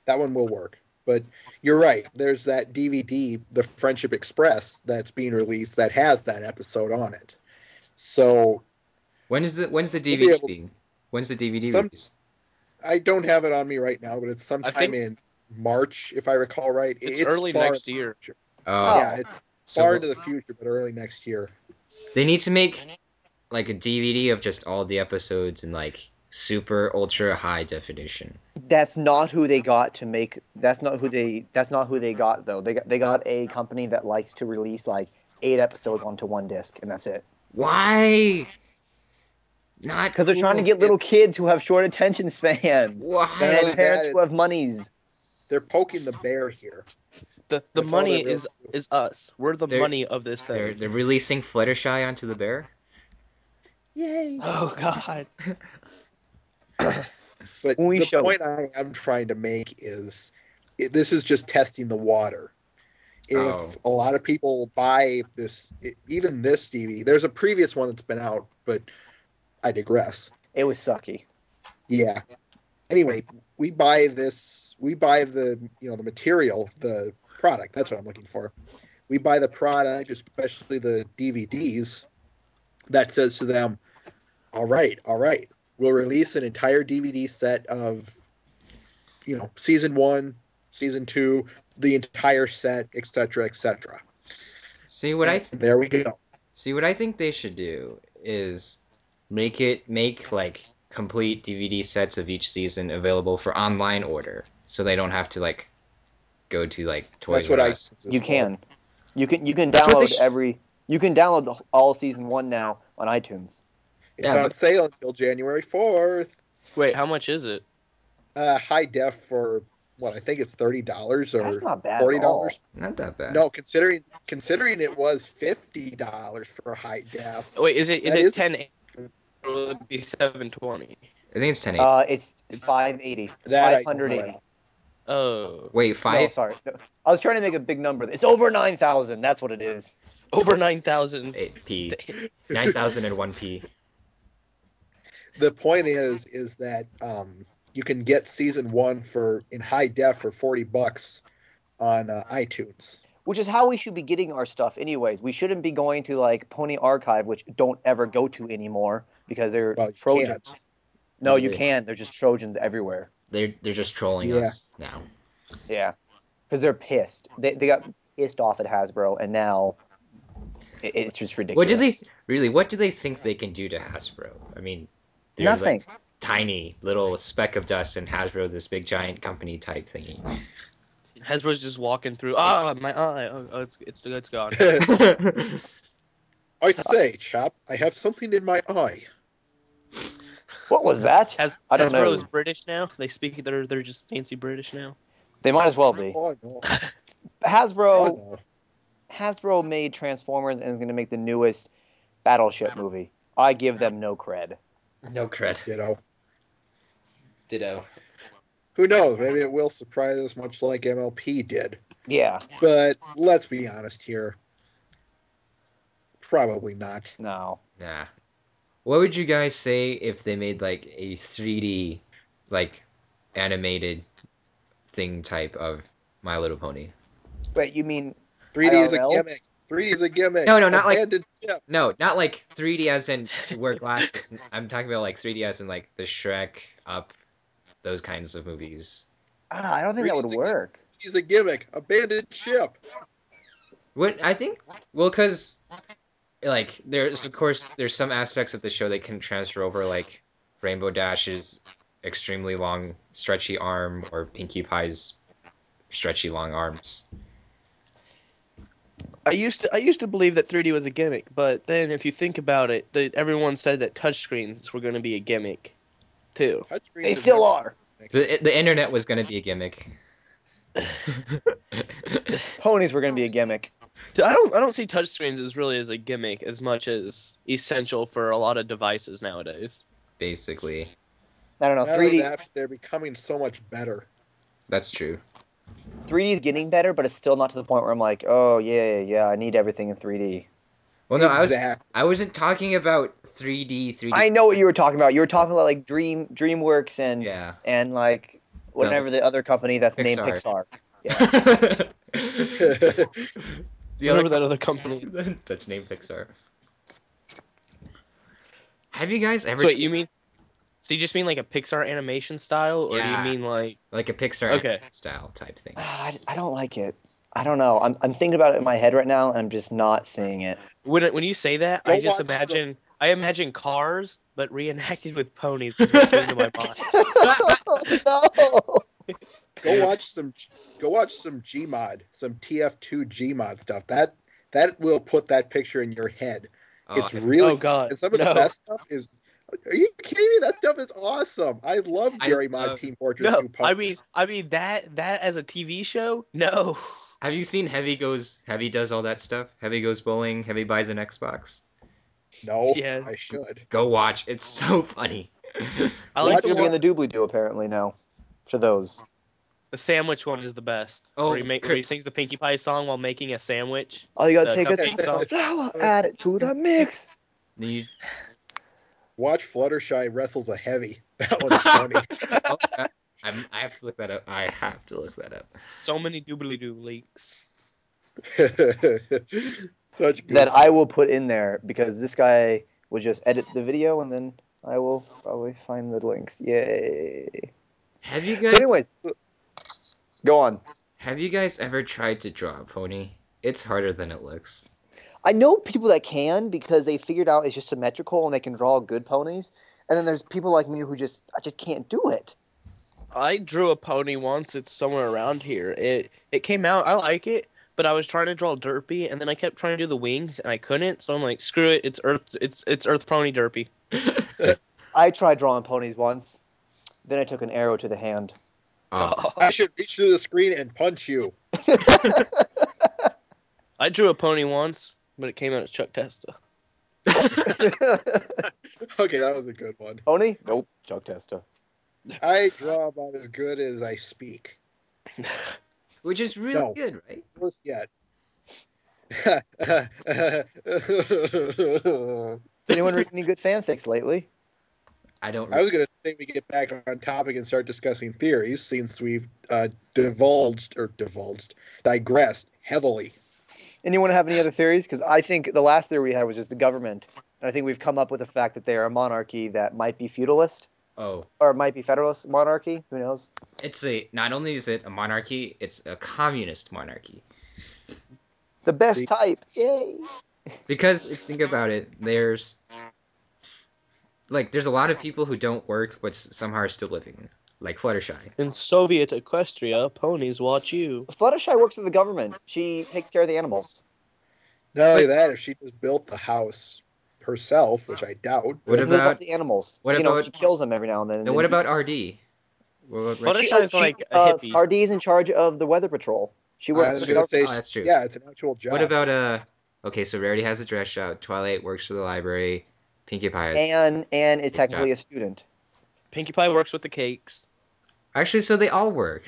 C: That one will work. But you're right. There's that DVD, The Friendship Express, that's being released that has that episode on it. So
B: When's the
C: be
B: DVD
C: able-
B: being? When's the DVD
C: Some-
B: release?
C: I don't have it on me right now, but it's sometime
D: think-
C: in March, if I recall right.
D: It's early
C: far-
D: next year.
B: Oh,
C: Yeah, it's
B: so
C: far into the future, but early next year.
B: they need to make like a DVD of just all the episodes in like super ultra high definition.
A: That's not who they got to make. That's not who they got though. They got a company that likes to release like 8 episodes onto one disc, and that's it.
B: Why? Not
A: Because they're trying to get little kids who have short attention spans
B: Why?
A: and parents who have monies.
C: They're poking the bear here.
D: The
C: That's all
D: money
C: they're
D: is us. We're the
B: They're-
D: money of this thing.
B: They're releasing Fluttershy onto the bear.
C: Yay!
D: Oh God.
C: But
A: When we
C: the
A: show-
C: point I am trying to make is, this is just testing the water. If
B: Oh.
C: a lot of people buy this, even this DVD, there's a previous one that's been out, but I digress.
A: It was sucky.
C: Yeah. Anyway, we buy this. We buy the the material, the product. That's what I'm looking for. We buy the product, especially the DVDs. That says to them, all right, we'll release an entire DVD set of, season 1, season 2, the entire set, etc., etc.
B: See what I
C: There we go.
B: See, what I think they should do is make like complete DVD sets of each season available for online order, so they don't have to like go to like Toys
C: That's what
B: R
C: I.
B: Us.
A: You can
B: That's what they
A: download you can download all season 1 now on iTunes.
C: It's
B: Yeah,
C: on
B: but-
C: sale until January 4th.
D: Wait, how much is it?
C: High def for what I think it's $30 or
A: That's not bad
C: $40.
A: at all.
B: Not that bad.
C: No, considering it was $50 for high def.
D: Wait, is it
C: That
D: is
C: is-
D: it 1080 or will it be 720?
B: I think it's 1080.
A: It's 580.
C: That I don't
A: 580.
C: know.
D: Oh,
B: Wait,
A: No,
B: 5?
A: sorry. No, I was trying to make a big number. It's over 9,000. That's what it is.
D: over 9,000.
B: 8p. 9001p.
C: The point is that you can get season 1 in high def for $40 on iTunes.
A: Which is how we should be getting our stuff anyways. We shouldn't be going to like Pony Archive, which don't ever go to anymore because they're
C: Well, you
A: Trojans.
C: can't.
A: No, you
B: Really?
A: can. They're just Trojans everywhere.
B: They're just trolling
C: Yeah.
B: us now.
A: Yeah. Because they're pissed. They got pissed off at Hasbro, and now it's just ridiculous.
B: What do they think they can do to Hasbro? I mean, they're
A: Nothing.
B: like tiny little speck of dust, and Hasbro this big giant company type thingy.
D: Hasbro's just walking through. Ah, my eye. Oh, it's gone.
C: I say, chap, I have something in my eye.
A: What was that? I don't know.
D: Hasbro's British now. They speak. They're just fancy British now.
A: They might as well be.
C: Oh, no.
A: Hasbro
C: Oh,
A: Hasbro made Transformers and is going to make the newest Battleship movie. I give them no cred.
B: No cred.
C: no.
B: Ditto.
C: Who knows? Maybe it will surprise us much like MLP did.
A: Yeah.
C: But let's be honest here. Probably not.
A: No.
B: Nah. What would you guys say if they made like a 3D, like animated thing type of My Little Pony?
A: Wait, you mean
C: 3D is a
A: IRL?
C: gimmick. 3D is a gimmick.
B: No, not like-
C: Abandoned ship.
B: No, not like 3D as in wear glasses. I'm talking about like 3D as in like the Shrek, Up, those kinds of movies.
A: I don't think that would work.
C: 3D is a gimmick. Abandoned ship.
B: What I think, well, because like there's some aspects of the show that can transfer over, like Rainbow Dash's extremely long stretchy arm or Pinkie Pie's stretchy long arms.
D: I used to believe that 3D was a gimmick, but then if you think about it, everyone said that touchscreens were going to be a gimmick, too.
C: Touchscreens
A: They
C: is
A: still
C: never-
A: are.
B: The internet was gonna be a gimmick.
A: Ponies were going to be a gimmick.
D: I don't see touchscreens as really as a gimmick as much as essential for a lot of devices nowadays.
B: Basically,
A: I don't know.
C: Not only
A: 3D
C: that, they're becoming so much better.
B: that's true.
A: 3D is getting better, but it's still not to the point where I'm like, oh yeah, I need everything in 3D.
B: Well, no,
C: Exactly.
B: I wasn't talking about 3D.
A: I know what you were talking about. You were talking about like DreamWorks and
B: Yeah.
A: and like whatever the other company that's named
B: Pixar.
A: Pixar.
B: The
D: Whatever
B: other
D: that other company.
B: that's named Pixar. Have you guys ever
D: So wait, you mean? So you just mean like a Pixar animation style, or
B: Yeah.
D: do you mean like?
B: like a Pixar
D: Okay.
B: style type thing?
A: I don't like it. I don't know. I'm thinking about it in my head right now. And I'm just not seeing it.
D: When you say that,
C: Go
D: I just
C: watch
D: imagine I imagine cars, but reenacted with ponies is what came to my mind.
A: No.
C: Go watch some Gmod, some TF2 Gmod stuff. That will put that picture in your head. It's really
D: Oh God.
C: and some of the best stuff is. Are you kidding me? That stuff is awesome. I love Jerry Mod Team Fortress 2 ponies.
D: I mean that as a TV show? No.
B: Have you seen Heavy does all that stuff? Heavy goes bowling, Heavy buys an Xbox.
C: No,
D: Yeah.
C: I should.
B: Go watch. It's so funny.
D: I like
A: Watch
D: the
A: be in the doobly-doo apparently now. For those.
D: The sandwich one is the best.
B: Oh,
D: where he sings the Pinkie Pie song while making a sandwich.
A: Oh, you gotta
D: The
A: take a
D: cupcake
A: spoon of
D: song.
A: flour, add it to the mix.
B: You-
C: Watch Fluttershy wrestles a Heavy. That one is funny.
B: I have to look that up. I have to look that up.
D: So many doobly-doo leaks.
C: Such good
A: That
C: stuff.
A: I will put in there because this guy will just edit the video and then I will probably find the links. Yay.
B: Have you
A: So
B: guys
A: anyways, go on.
B: ever tried to draw a pony? It's harder than it looks.
A: I know people that can because they figured out it's just symmetrical and they can draw good ponies. And then there's people like me who just can't do it.
D: I drew a pony once. It's somewhere around here. It came out. I like it, but I was trying to draw Derpy, and then I kept trying to do the wings, and I couldn't. So I'm like, screw it. It's Earth Pony Derpy.
A: I tried drawing ponies once. Then I took an arrow to the hand.
B: Oh,
C: I should reach through the screen and punch you.
D: I drew a pony once, but it came out as Chuck Testa.
C: Okay, that was a good one.
A: Pony? Nope. Chuck Testa.
C: I draw about as good as I speak.
B: which is really
C: No.
B: good, right?
C: Worse yet.
A: Has anyone read any good fanfics lately?
B: I don't.
C: I was going to say we get back on topic and start discussing theories since we've digressed heavily.
A: Anyone have any other theories? Because I think the last theory we had was just the government. And I think we've come up with the fact that they are a monarchy that might be feudalist.
B: Oh,
A: Or might be federalist monarchy. Who knows?
B: not only is it a monarchy, it's a communist monarchy.
A: The best
C: See?
A: type. Yay.
B: Because if you think about it, there's a lot of people who don't work but somehow are still living, like Fluttershy.
D: In Soviet Equestria, ponies watch you.
A: Fluttershy works for the government. She takes care of the animals.
C: Not only that, if she just built the house herself, which I doubt.
B: What
A: She lives
B: about
A: off the animals.
B: what
A: you know,
B: about-
A: she kills them every now and then.
B: and what about RD? What about
D: Fluttershy-
B: Richie?
D: Fluttershy's like a hippie.
A: RD is in charge of the weather patrol. She
C: I
A: works
C: was
A: for the
C: going to
A: government.
C: say,
B: Oh, that's true.
C: yeah, it's an actual job.
B: What about Okay, so Rarity has a dress shop. Twilight works for the library. Pinkie Pie.
A: Anne is technically a student.
D: Pinkie Pie works with the cakes.
B: Actually, so they all work.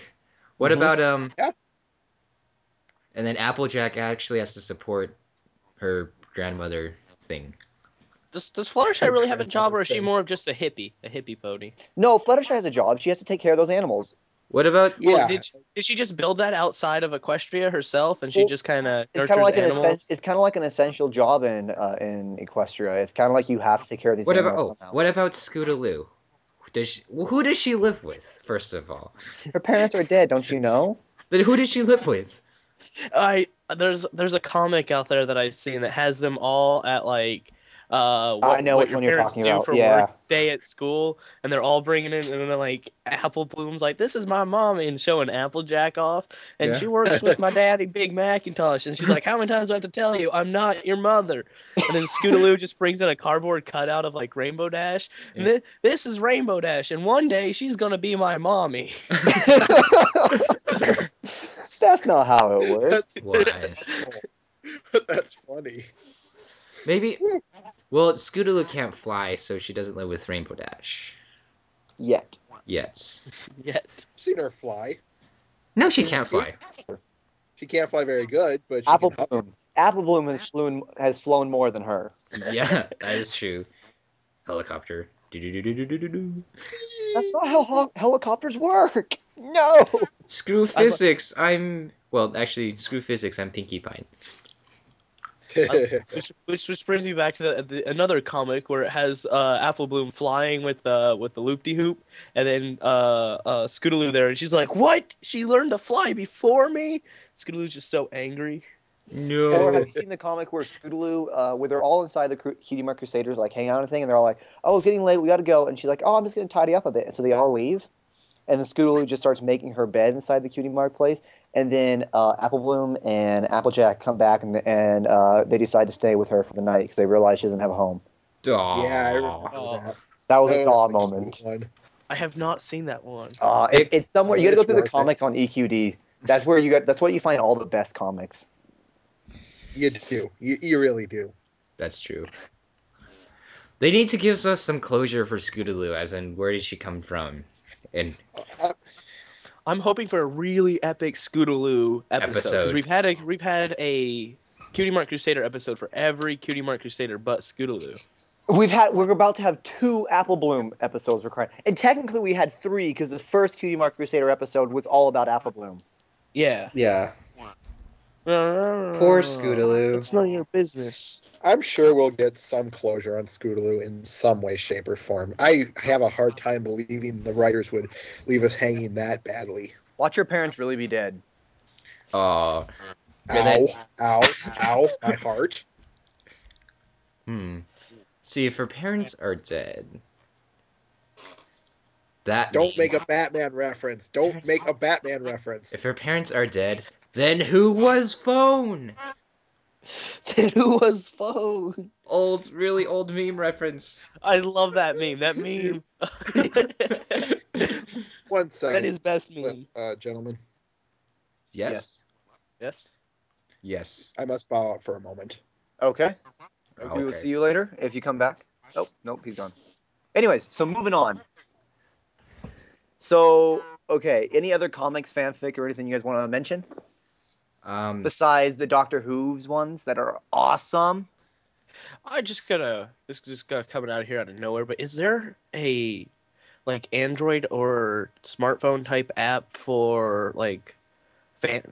B: What
A: Mhm.
B: about
C: Yeah.
B: And then Applejack actually has to support her grandmother thing.
D: Does Fluttershy really have a job, or is she more of just a hippie pony?
A: No, Fluttershy has a job. She has to take care of those animals.
B: What about
C: Yeah.
D: Did she just build that outside of Equestria herself, and she
A: Well,
D: just kind of
A: It's
D: nurtures
A: kind of like
D: animals?
A: it's kind of like an essential job in Equestria. It's kind of like you have to take care of these animals somehow.
B: what about Scootaloo? Who does she live with? First of all,
A: Her parents are dead, don't you know?
B: but who does she live with?
D: There's a comic out there that I've seen that has them all at like
A: I know
D: what
A: which
D: your
A: one you're
D: parents
A: talking
D: do
A: about,
D: for
A: yeah.
D: work day at school, and they're all bringing in, and then like Apple Bloom's like, "This is my mom," and showing Applejack off, and
B: Yeah.
D: she works with my daddy Big Macintosh, and she's like, "How many times do I have to tell you I'm not your mother?" And then Scootaloo just brings in a cardboard cutout of like Rainbow Dash, and this is Rainbow Dash, and one day she's gonna be my mommy.
A: That's not how it works.
B: Why?
C: That's funny.
B: Maybe. Well, Scootaloo can't fly, so she doesn't live with Rainbow Dash.
A: Yet.
B: Yes.
D: Yet.
C: I've seen her fly.
B: No, she can't fly.
C: She can't fly very good, but she
A: Apple
C: can hover.
A: Bloom. Apple Bloom has flown more than her.
B: Yeah, that is true. Helicopter. Do-do-do-do-do-do-do.
A: That's not how helicopters work. No.
B: Screw physics. Actually, screw physics. I'm Pinkie Pie.
D: Which brings me back to another comic where it has Apple Bloom flying with the loop-de-hoop, and then Scootaloo there, and she's like, "What? She learned to fly before me?" Scootaloo's just so angry.
A: Or
B: No.
A: have you seen the comic where Scootaloo, where they're all inside the Cutie Mark Crusaders, like hanging out and thing, and they're all like, "Oh, it's getting late, we gotta go," and she's like, "Oh, I'm just gonna tidy up a bit," and so they all leave, and then Scootaloo just starts making her bed inside the Cutie Mark place, and then Apple Bloom and Applejack come back and they decide to stay with her for the night because they realize she doesn't have a home.
B: Aw.
C: Yeah, I remember
D: Oh.
C: that.
A: That was
C: That
A: a daw
C: was a
A: moment.
C: cute one.
D: I have not seen that one.
A: It's somewhere you got to go
C: It's
A: through the
C: worth it.
A: comics on EQD. That's where you find all the best comics.
C: You do. You really do.
B: That's true. They need to give us some closure for Scootaloo, as in where did she come from? And
D: I'm hoping for a really epic Scootaloo episode because
B: Episode.
D: we've had a Cutie Mark Crusader episode for every Cutie Mark Crusader but Scootaloo.
A: We're about to have 2 Apple Bloom episodes recorded, and technically we had 3 because the first Cutie Mark Crusader episode was all about Apple Bloom.
D: Yeah.
B: yeah,
D: Poor
B: poor Scootaloo.
D: It's none of your business.
C: I'm sure we'll get some closure on Scootaloo in some way, shape, or form. I have a hard time believing the writers would leave us hanging that badly.
A: Watch your parents really be dead.
B: Aw.
C: Ow, ow, my heart.
B: See, if her parents are dead, that
C: Don't
B: means
C: make a Batman reference. Don't make a Batman reference.
B: if her parents are dead, then who was Phone?
A: Who was phone?
B: Really old meme reference.
D: I love that meme. That meme.
C: 1 second.
D: That is best meme.
C: Gentlemen,
B: Yes?
D: Yes.
B: Yes.
C: I must bow out for a moment.
A: Okay. We will
B: Okay.
A: see you later if you come back. Oh, nope, he's gone. Anyways, so moving on. So, okay, any other comics, fanfic, or anything you guys want to mention? Besides the Doctor Who's ones that are awesome?
D: This is just gonna coming out of here out of nowhere, but is there a like Android or smartphone type app for like fan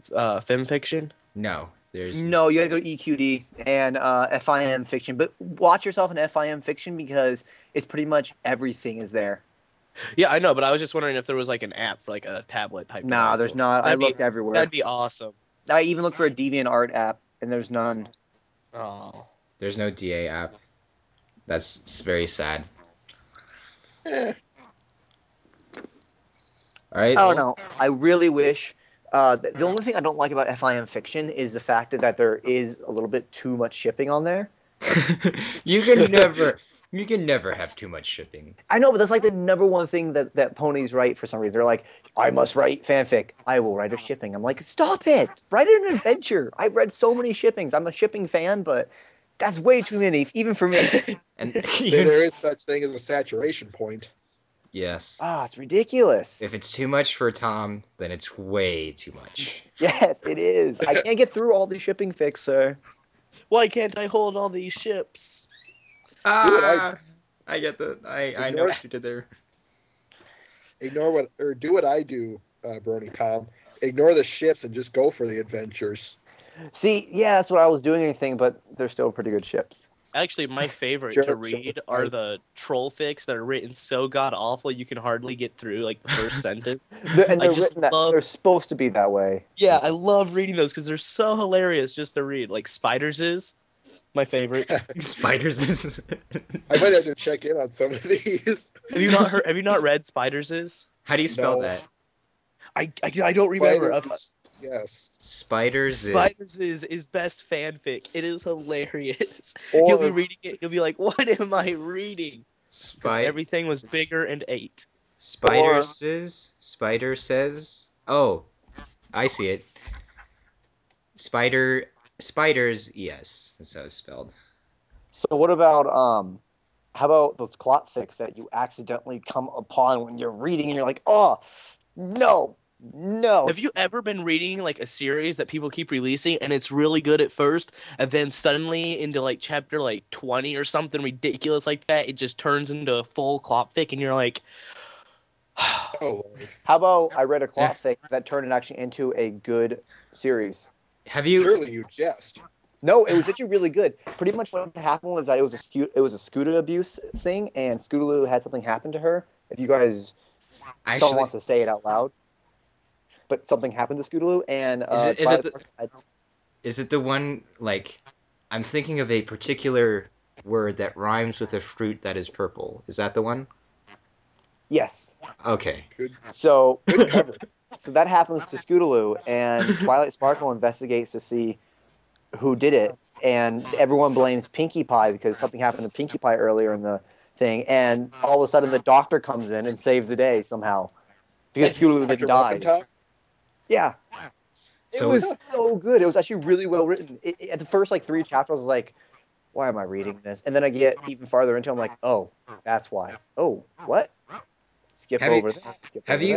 D: fiction?
B: No, there's
A: No, you gotta go to EQD and FIM fiction, but watch yourself in FIM fiction because it's pretty much everything is there.
D: Yeah, I know, but I was just wondering if there was like an app for like a tablet type.
A: Nah,
D: device.
A: there's not. I looked everywhere.
D: That'd be awesome.
A: I even looked for a DeviantArt app, and there's none.
D: Oh.
B: there's no DA app. That's very sad.
C: Eh,
B: All right.
A: I don't know. I really wish. The only thing I don't like about FIM fiction is the fact that there is a little bit too much shipping on there.
B: You can never have too much shipping.
A: I know, but that's like the number one thing that ponies write for some reason. They're like, I must write fanfic. I will write a shipping. I'm like, stop it. Write an adventure. I've read so many shippings. I'm a shipping fan, but that's way too many, even for me.
B: And
C: there is such thing as a saturation point.
B: yes.
A: Ah, it's ridiculous.
B: If it's too much for Tom, then it's way too much.
A: Yes, it is. I can't get through all the shipping fics, sir.
D: Why can't I hold all these ships?
B: I get that. I know what you did there.
C: Do what I do, Brony Tom. Ignore the ships and just go for the adventures.
A: See, yeah, that's what I was doing, anything, but they're still pretty good ships.
D: Actually, my favorite
C: Sure,
D: to read
C: sure.
D: are the troll fics that are written so god awful you can hardly get through like the first sentence.
A: And
D: I
A: they're
D: just
A: written that
D: love-
A: they're supposed to be that way.
D: Yeah, I love reading those because they're so hilarious just to read. Like Spiders is my favorite.
B: Spiders.
C: I might have to check in on some of these.
D: Have you not read Spiders is?
B: How do you spell
C: No.
B: that?
D: I don't remember.
C: Yes.
B: Spiders.
D: Spiders is best fanfic. It is hilarious.
C: Or-
D: You'll be reading it. You'll be like, "What am I reading?" 'Cause
B: Spider.
D: everything was bigger and ate.
B: Spider says. Oh, I see it. Spiders. Yes, that's how it's spelled.
A: So what about how about those clot fics that you accidentally come upon when you're reading and you're like, oh no.
D: Have you ever been reading like a series that people keep releasing and it's really good at first, and then suddenly into like chapter like 20 or something ridiculous like that, it just turns into a full clot fic, and you're like,
C: Oh, Lord.
A: How about I read a clot fic that turned it actually into a good series?
B: Have you?
C: Surely you jest.
A: No, it was actually really good. Pretty much what happened was that it was a scooter abuse thing, and Scootaloo had something happen to her. If you guys someone
B: Actually,
A: wants to say it out loud, but something happened to Scootaloo, and
B: Is it Is it the one, like, I'm thinking of a particular word that rhymes with a fruit that is purple. Is that the one?
A: Yes.
B: Okay.
C: Good,
A: So
C: good cover.
A: so that happens to Scootaloo, and Twilight Sparkle investigates to see who did it, and everyone blames Pinkie Pie because something happened to Pinkie Pie earlier in the thing, and all of a sudden the doctor comes in and saves the day somehow because Scootaloo didn't
C: Dr.
A: die.
C: Muffin
A: Yeah. It
B: So
A: was so good. It was actually really well written. At the first like 3 chapters, I was like, why am I reading this? And then I get even farther into it, I'm like, oh, that's why. Oh, what? Skip
B: Have you-
A: over that. Skip
B: have
A: over
B: you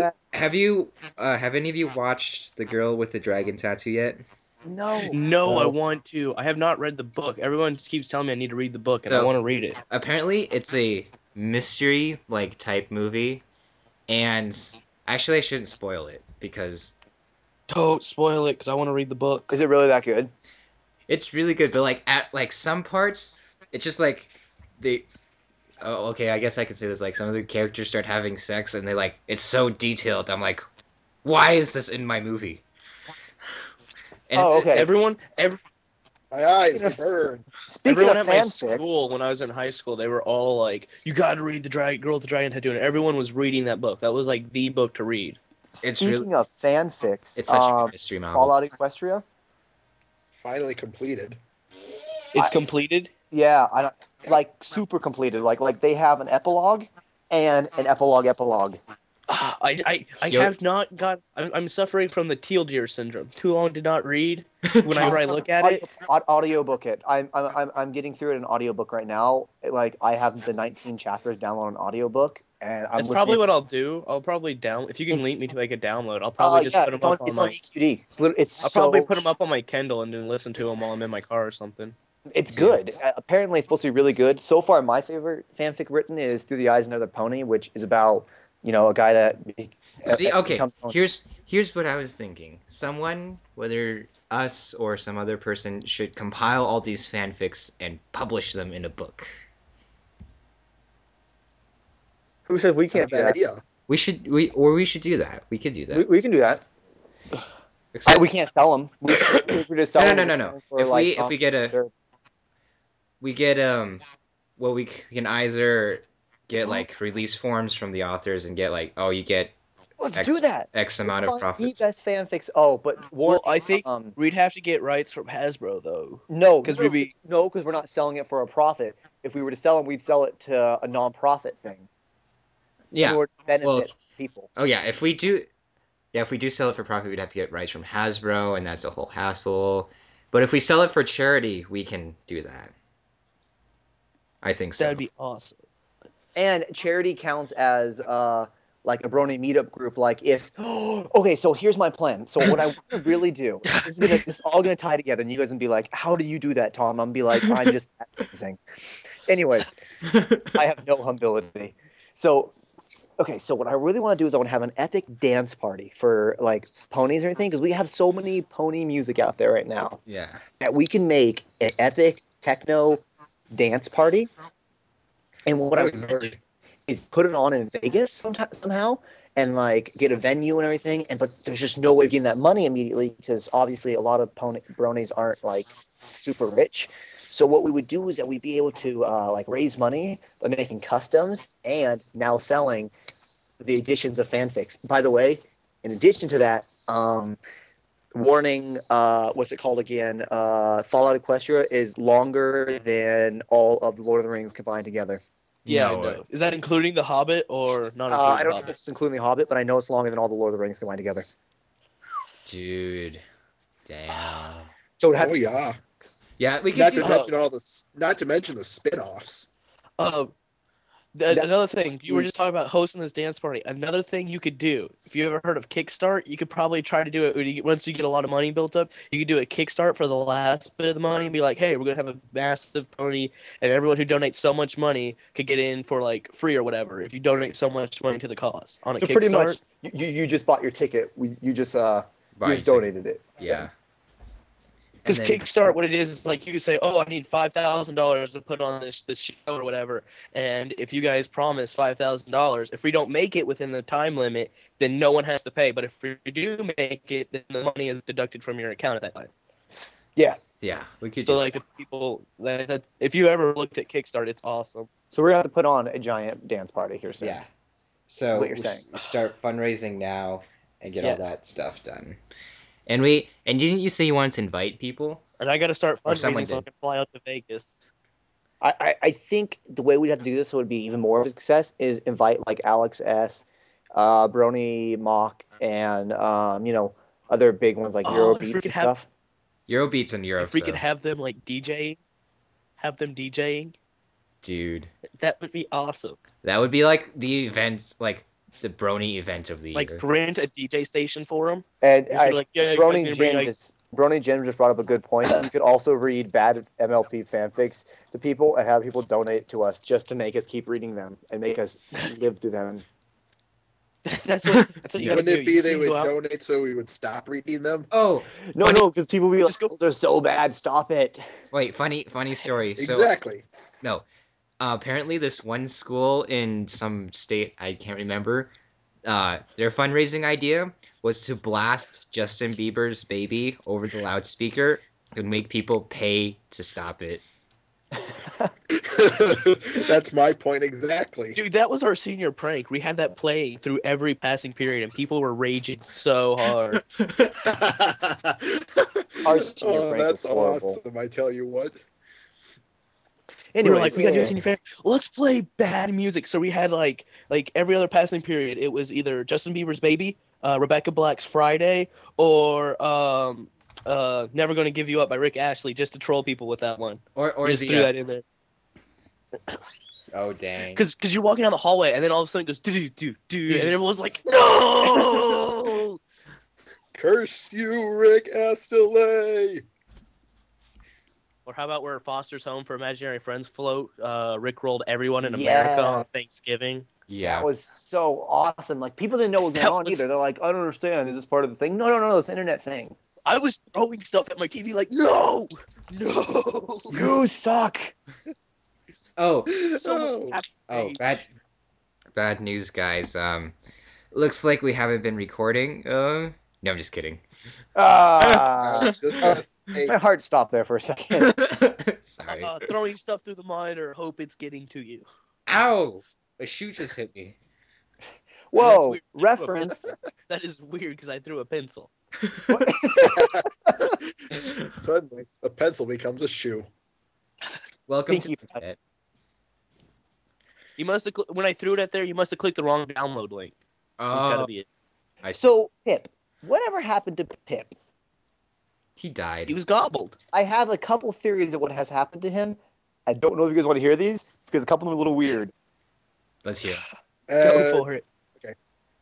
A: that.
B: have any of you watched The Girl with the Dragon Tattoo yet?
A: No.
D: No, I
C: No.
D: want to. I have not read the book. Everyone just keeps telling me I need to read the book, and I
B: So-
D: want to read it.
B: Apparently, it's a mystery like type movie, and actually, I shouldn't spoil it because
D: Don't spoil it, because I want to read the book.
A: Is it really that good?
B: it's really good. But like at like some parts, it's just like they. Oh, okay. I guess I could say this. Like some of the characters start having sex, and they like it's so detailed. I'm like, why is this in my movie? And
A: Oh, okay.
C: My eyes, they burn.
A: Speaking
D: Everyone
A: of
D: at my
A: fanfics,
D: school, when I was in high school, they were all like, "You got to read the Girl with the Dragon Tattoo," and everyone was reading that book. That was like the book to read.
B: It's
A: speaking of fanfics,
B: it's such a good mystery novel.
A: Fallout Equestria.
C: Finally completed.
D: It's
A: I-
D: completed.
A: Yeah, I don't, like super completed. Like they have an epilogue and an epilogue.
D: I
B: Yo-
D: have not got. I'm suffering from the teal deer syndrome. Too long did not read. Whenever I look at it,
A: Audiobook it. I'm getting through it in audiobook right now. Like I have the 19 chapters download on audiobook, and I'm
D: that's probably
A: listening-
D: what I'll do. I'll probably If you can
A: It's-
D: link me to like a download, I'll probably just put them up on
A: it's
D: my.
A: on EQD. It's
D: I'll
A: so,
D: probably put them up on my Kindle and then listen to them while I'm in my car or something.
A: It's good. Apparently, it's supposed to be really good. So far, my favorite fanfic written is Through the Eyes of Another Pony, which is about a guy that.
B: See, okay,
A: becomes-
B: here's what I was thinking. Someone, whether us or some other person, should compile all these fanfics and publish them in a book.
A: Who said we
C: Not a
A: can't do
C: bad
A: that?
C: idea.
B: We should do that. We could do that.
A: We can do that.
B: Except,
A: We can't sell them. We just sell them.
B: No.
A: for,
B: If
A: like,
B: we get a
A: sure.
B: we get well, we can either get like release forms from the authors and get like, oh, you get
A: Let's
B: X-
A: do that.
B: X amount
A: Let's
B: of
A: find
B: profits.
A: The best fanfics. Oh, but
D: Well, I think
A: um,
D: we'd have to get rights from Hasbro though.
A: no,
D: 'cause
A: no,
D: we'd be-
A: no, because we're not selling it for a profit. If we were to sell them, we'd sell it to a non-profit thing. In
B: Yeah.
A: order to benefit
B: Well,
A: people.
B: Oh yeah, if we do sell it for profit, we'd have to get rights from Hasbro, and that's a whole hassle. But if we sell it for charity, we can do that. I think so.
D: That'd be awesome.
A: And charity counts as like a brony meetup group. Like if okay, so here's my plan. So what I want to really do, this is all gonna tie together, and you guys gonna be like, how do you do that, Tom? I'm gonna be like, I'm just amazing. Anyways, I have no humility. So okay, so what I really want to do is I want to have an epic dance party for like ponies or anything, because we have so many pony music out there right now
B: Yeah.
A: that we can make an epic techno dance party. And what I would do is put it on in Vegas somehow and like get a venue and everything. But there's just no way of getting that money immediately because obviously a lot of bronies aren't like super rich. So what we would do is that we'd be able to like raise money by making customs and now selling the editions of fanfics. By the way, in addition to that, warning, what's it called again? Fallout Equestria is longer than all of the Lord of the Rings combined together.
D: Yeah,
B: No
D: I
B: way.
D: know. Is that including the Hobbit or not?
A: I don't know if it's including the Hobbit, but I know it's longer than all the Lord of the Rings combined together.
B: Dude. Damn.
A: So it has
C: Oh yeah.
B: Yeah, we could
C: Not
B: do
C: to
B: that.
C: mention not to mention the spin-offs.
D: Another thing, you were just talking about hosting this dance party. Another thing you could do, if you ever heard of Kickstart, you could probably try to do it once you get a lot of money built up. You could do a Kickstart for the last bit of the money and be like, hey, we're going to have a massive pony, and everyone who donates so much money could get in for like free or whatever if you donate so much money to the cause on a
A: so
D: Kickstart.
A: pretty much you just bought your ticket. You just donated it.
B: Yeah.
D: Because
B: And then-
D: Kickstart, what it is like you can say, oh, I need $5,000 to put on this show or whatever, and if you guys promise $5,000, if we don't make it within the time limit, then no one has to pay. But if we do make it, then the money is deducted from your account at that time.
A: Yeah.
B: Yeah, we could
D: So
B: do
D: like the people that if you ever looked at Kickstarter, it's awesome.
A: So we're gonna have to put on a giant dance party here soon.
B: Yeah. So
A: What you're saying.
B: we start fundraising now and get all
D: Yes.
B: that stuff done. And didn't you say you wanted to invite people?
D: And I got to start
B: Or someone
D: fundraising so I
B: did.
D: can fly out to Vegas.
A: I think the way we'd have to do this so it would be even more of a success is invite like Alex S, Brony Mock, and other big ones like
D: Oh, if we
A: Eurobeats
D: could
A: and
D: have-
A: stuff.
B: Eurobeats in Europe,
D: If we
B: though.
D: could have them like DJing,
B: Dude,
D: that would be awesome.
B: that would be like the event, like the Brony event of the
D: Like
B: year.
D: rent a DJ station for them.
A: And
D: Like, yeah, you guys
A: Brony
D: gonna bring,
A: Jim
D: like-
A: just brought up a good point. You could also read bad MLP fanfics to people and have people donate to us just to make us keep reading them and make us live through them.
D: That's what you gotta
C: Wouldn't
D: do.
C: it be
D: You
C: they
D: can
C: would
D: go out-
C: donate so we would stop reading them?
B: Oh,
A: No, because people will be like,
D: Just go-
A: "Oh, they're so bad, stop it."
B: wait, funny story. So
C: Exactly.
B: no, apparently this one school in some state I can't remember, their fundraising idea was to blast Justin Bieber's Baby over the loudspeaker and make people pay to stop it.
C: That's my point exactly.
D: Dude, that was our senior prank. We had that play through every passing period, and people were raging so hard.
A: Our senior
C: Oh,
A: prank
C: that's
A: was horrible.
C: awesome, I tell you what.
D: We were
A: Anyways,
D: like, we gotta do a senior prank. Let's play bad music. So we had like every other passing period, it was either Justin Bieber's Baby, Rebecca Black's Friday, or Never Gonna Give You Up by Rick Astley, just to troll people with that one.
B: Or
D: We just
B: the
D: threw that in there.
B: oh dang.
D: Cause you're walking down the hallway, and then all of a sudden it goes do, and everyone's like, no.
C: Curse you, Rick Astley!
D: Or how about where Foster's Home for Imaginary Friends float Rick rolled everyone in America on
A: Yes.
D: Thanksgiving?
B: Yeah.
A: that was so awesome. Like, people didn't know what was going
D: That
A: on
D: was-
A: either. They're like, I don't understand. Is this part of the thing? No, it's an internet thing.
D: I was throwing stuff at my TV like, no.
A: You suck.
B: Oh,
D: So much
B: oh,
D: hate.
B: bad news, guys. Looks like we haven't been recording. No, I'm just kidding.
C: Just gonna say,
A: My heart stopped there for a second.
B: Sorry.
D: Throwing stuff through the monitor, hope it's getting to you.
B: Ow! A shoe just hit me.
A: Whoa,
D: weird.
A: reference.
D: That is weird because I threw a pencil.
C: suddenly, a pencil becomes a shoe.
B: Welcome
A: Pinky
B: to the internet.
D: You must have when I threw it at there. You must have clicked the wrong download link. That's gotta
B: Oh,
D: be it.
B: I see.
A: So, Pip, whatever happened to Pip?
B: He died.
D: He was gobbled.
A: I have a couple theories of what has happened to him. I don't know if you guys want to hear these because a couple of them are a little weird.
B: Let's hear.
D: Go for it.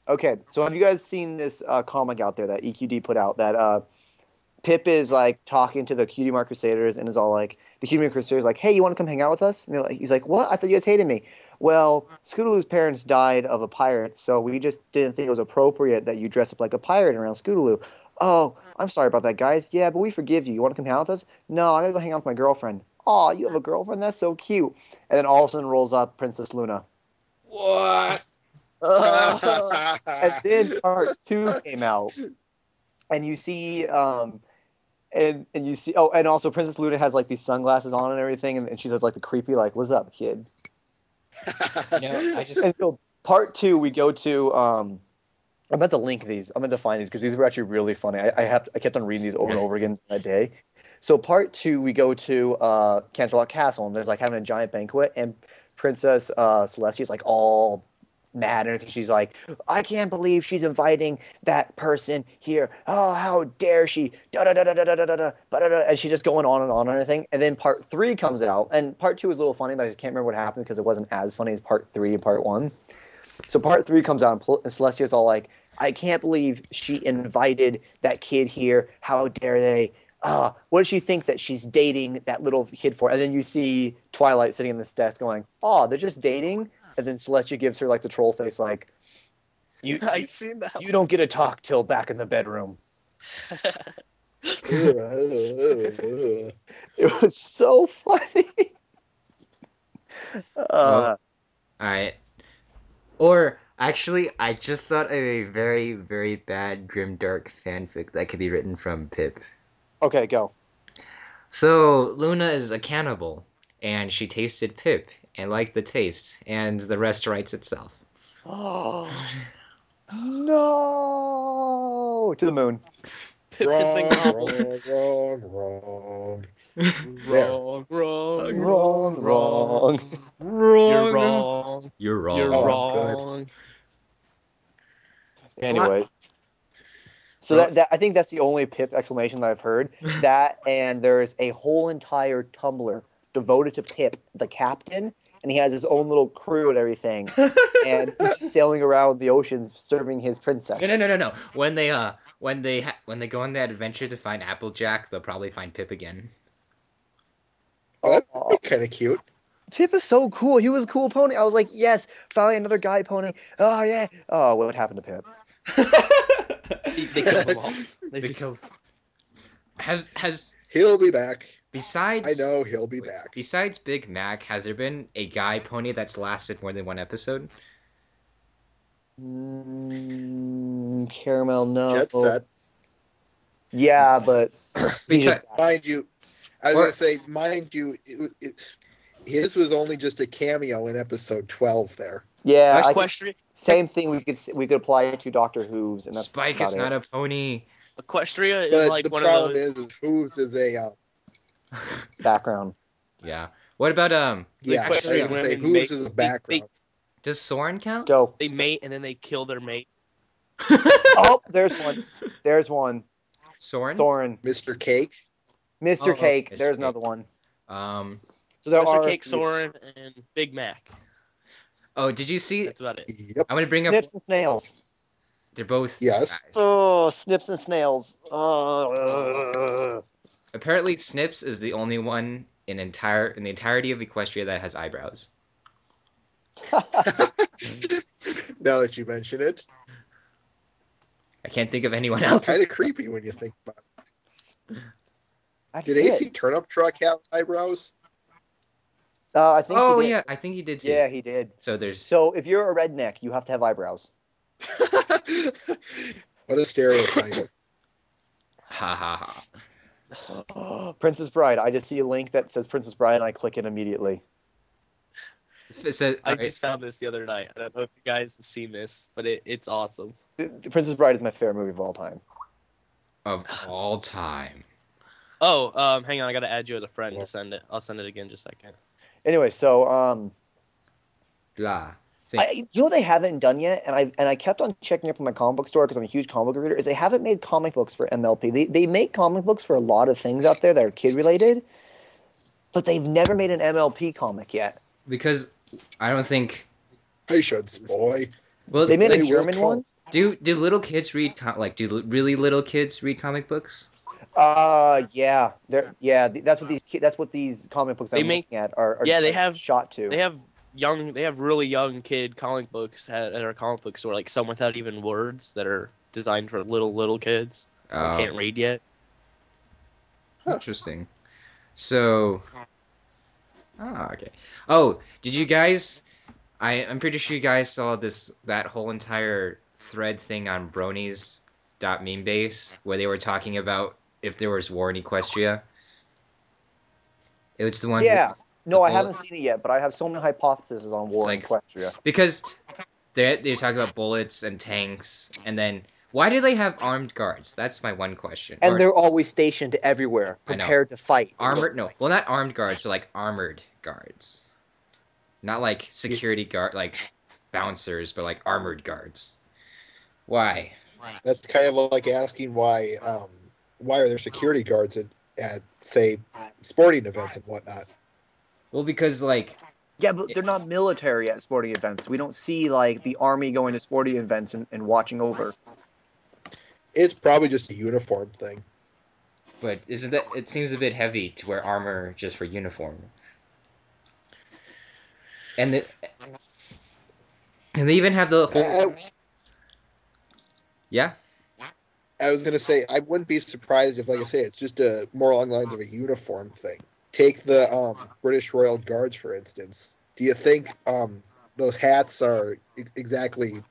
A: Okay, so have you guys seen this comic out there that EQD put out that Pip is like talking to the Cutie Mark Crusaders and is all like, the Cutie Mark Crusaders like, hey, you want to come hang out with us? And he's like, what? I thought you guys hated me. Well, Scootaloo's parents died of a pirate, so we just didn't think it was appropriate that you dress up like a pirate around Scootaloo. Oh, I'm sorry about that, guys. Yeah, but we forgive you. You want to come hang out with us? No, I'm going to go hang out with my girlfriend. Oh, you have a girlfriend? That's so cute. And then all of a sudden rolls up Princess Luna.
B: What?
A: And then part 2 came out, and you see, and you see, oh, and also Princess Luna has like these sunglasses on and everything, and she says like the creepy like, "What's up, kid?"
B: No, I just.
A: And so part 2, we go to, I meant to link these. I meant to find these because these were actually really funny. I kept on reading these over and over again that day. So part 2, we go to Canterlot Castle, and there's like having a giant banquet, and Princess Celestia's like all mad and everything. She's like, I can't believe she's inviting that person here. Oh, how dare she? Da da da da da da da da da da da. And she's just going on and everything. And then part 3 comes out, and part 2 is a little funny, but I can't remember what happened because it wasn't as funny as part 3 and part 1. So part 3 comes out, and Celestia's all like, I can't believe she invited that kid here. How dare they? What does she think that she's dating that little kid for? And then you see Twilight sitting in this desk going, oh, they're just dating? And then Celestia gives her like the troll face, like,
D: I seen that.
A: you don't get to talk till back in the bedroom. It was so funny.
B: Well, alright. Or, actually, I just thought of a very, very bad grimdark fanfic that could be written from Pip.
A: Okay, go.
B: So Luna is a cannibal, and she tasted Pip and liked the taste, and the rest writes itself.
A: Oh no! To the moon.
D: Pip is the gobble.
C: Wrong.
D: Wrong,
A: Wrong.
D: You're wrong.
B: You're wrong.
D: You're
C: Oh, I'm good.
D: wrong.
A: Anyways. So
B: Bro-
A: that I think that's the only Pip exclamation that I've heard. That, and there's a whole entire Tumblr devoted to Pip, the captain, and he has his own little crew and everything, and he's sailing around the oceans serving his princess.
B: No. When they go on that adventure to find Applejack, they'll probably find Pip again.
C: Oh, that'd be kind of cute.
A: Pip is so cool. He was a cool pony. I was like, yes, finally another guy pony. Oh yeah. Oh, what happened to Pip?
D: They killed them all.
B: They killed. Has
C: He'll be back.
B: besides
C: I know he'll be back.
B: Besides Big Mac, has there been a guy pony that's lasted more than one episode?
A: Caramel, no.
C: Jet Set.
A: Yeah, but he's just-
C: Mind you, I was
B: Or-
C: going to say, his was only just a cameo in episode 12 there.
A: yeah.
D: Equestrian,
A: Same thing. We could apply it to Doctor Who's, and that's
B: Spike
A: about
B: is
A: it.
B: not a pony.
D: Equestria is
C: But
D: like
C: the
D: one of
C: problem
D: those.
C: is Who's is a,
A: background.
B: Yeah. What about
C: yeah, I was
D: Equestrian
C: going to say
D: women
C: Who's is a background.
B: does Soren count?
A: Go.
D: They mate and then they kill their mate.
A: Oh, there's one. There's one.
B: Soren?
A: Soren.
C: Mr. Cake.
A: Mr.
B: Oh,
A: Cake.
B: Mr.
A: There's
B: Cake.
A: another one. So there
D: Mr.
A: are
D: Cake,
A: a few.
D: Soren, and Big Mac.
B: Oh, did you see?
D: That's about it.
C: Yep.
B: I'm gonna bring up.
A: Snips and snails.
B: They're both.
C: Yes.
B: guys.
A: Oh, snips and snails. Oh.
B: Apparently, Snips is the only one in the entirety of Equestria that has eyebrows.
C: Now that you mention it,
B: I can't think of anyone else.
C: kind of creepy when you think about it.
A: That's
C: Did
A: it.
C: AC Turnip Truck have eyebrows?
A: I think
B: Oh
A: he did.
B: yeah, I think he did too.
A: Yeah, he did.
B: So there's.
A: So if you're a redneck, you have to have eyebrows.
C: What a stereotype.
B: Ha ha ha.
A: Princess Bride. I just see a link that says Princess Bride, and I click it immediately.
B: It says,
D: I
B: alright,
D: just found this the other night. I don't know if you guys have seen this, but it's awesome.
A: The Princess Bride is my favorite movie of all time.
B: of all time.
D: Oh, hang on, I gotta add you as a friend to send it. I'll send it again in just a second.
A: Anyway, so
B: Blah.
A: you know what they haven't done yet, and I kept on checking up on my comic book store because I'm a huge comic book reader. Is they haven't made comic books for MLP. They make comic books for a lot of things out there that are kid related, but they've never made an MLP comic yet.
B: Because I don't think.
C: Patience, boy.
B: Well,
A: They made
C: They
A: a
C: will
A: German
C: come.
A: one.
B: do little kids read do really little kids read comic books?
A: Yeah, that's what these comic books
D: They
A: I'm
D: make-
A: looking at are.
D: Yeah, they have-
A: shot to.
D: They have really young kid comic books at our comic book store, like some without even words that are designed for little kids who can't read yet.
B: Interesting. So. Okay. Oh, did you guys? I'm pretty sure you guys saw that whole entire thread thing on Bronies.meme base where they were talking about if there was war in Equestria. It was the one.
A: Yeah. No,
B: the
A: I
B: bullet-
A: haven't seen it yet, but I have so many hypotheses on war in
B: like-
A: Equestria.
B: Because they talk about bullets and tanks, and then why do they have armed guards? That's my one question.
A: And
B: Or
A: they're always stationed everywhere,
B: I know.
A: prepared to fight. it
B: armored.
A: looks
B: No,
A: like.
B: well, not armed guards, but like armored guards. Not like security guard, like bouncers, but like armored guards. Why?
C: That's kind of like asking why are there security guards at say sporting events and whatnot.
B: Well, because like
A: Yeah, but they're not military at sporting events. We don't see like the army going to sporting events and watching over.
C: It's probably just a uniform thing.
B: But isn't that? It seems a bit heavy to wear armor just for uniform. And they even have the whole. Yeah.
C: I was gonna say I wouldn't be surprised if, like I say, it's just a more along the lines of a uniform thing. Take the British Royal Guards, for instance. Do you think those hats are exactly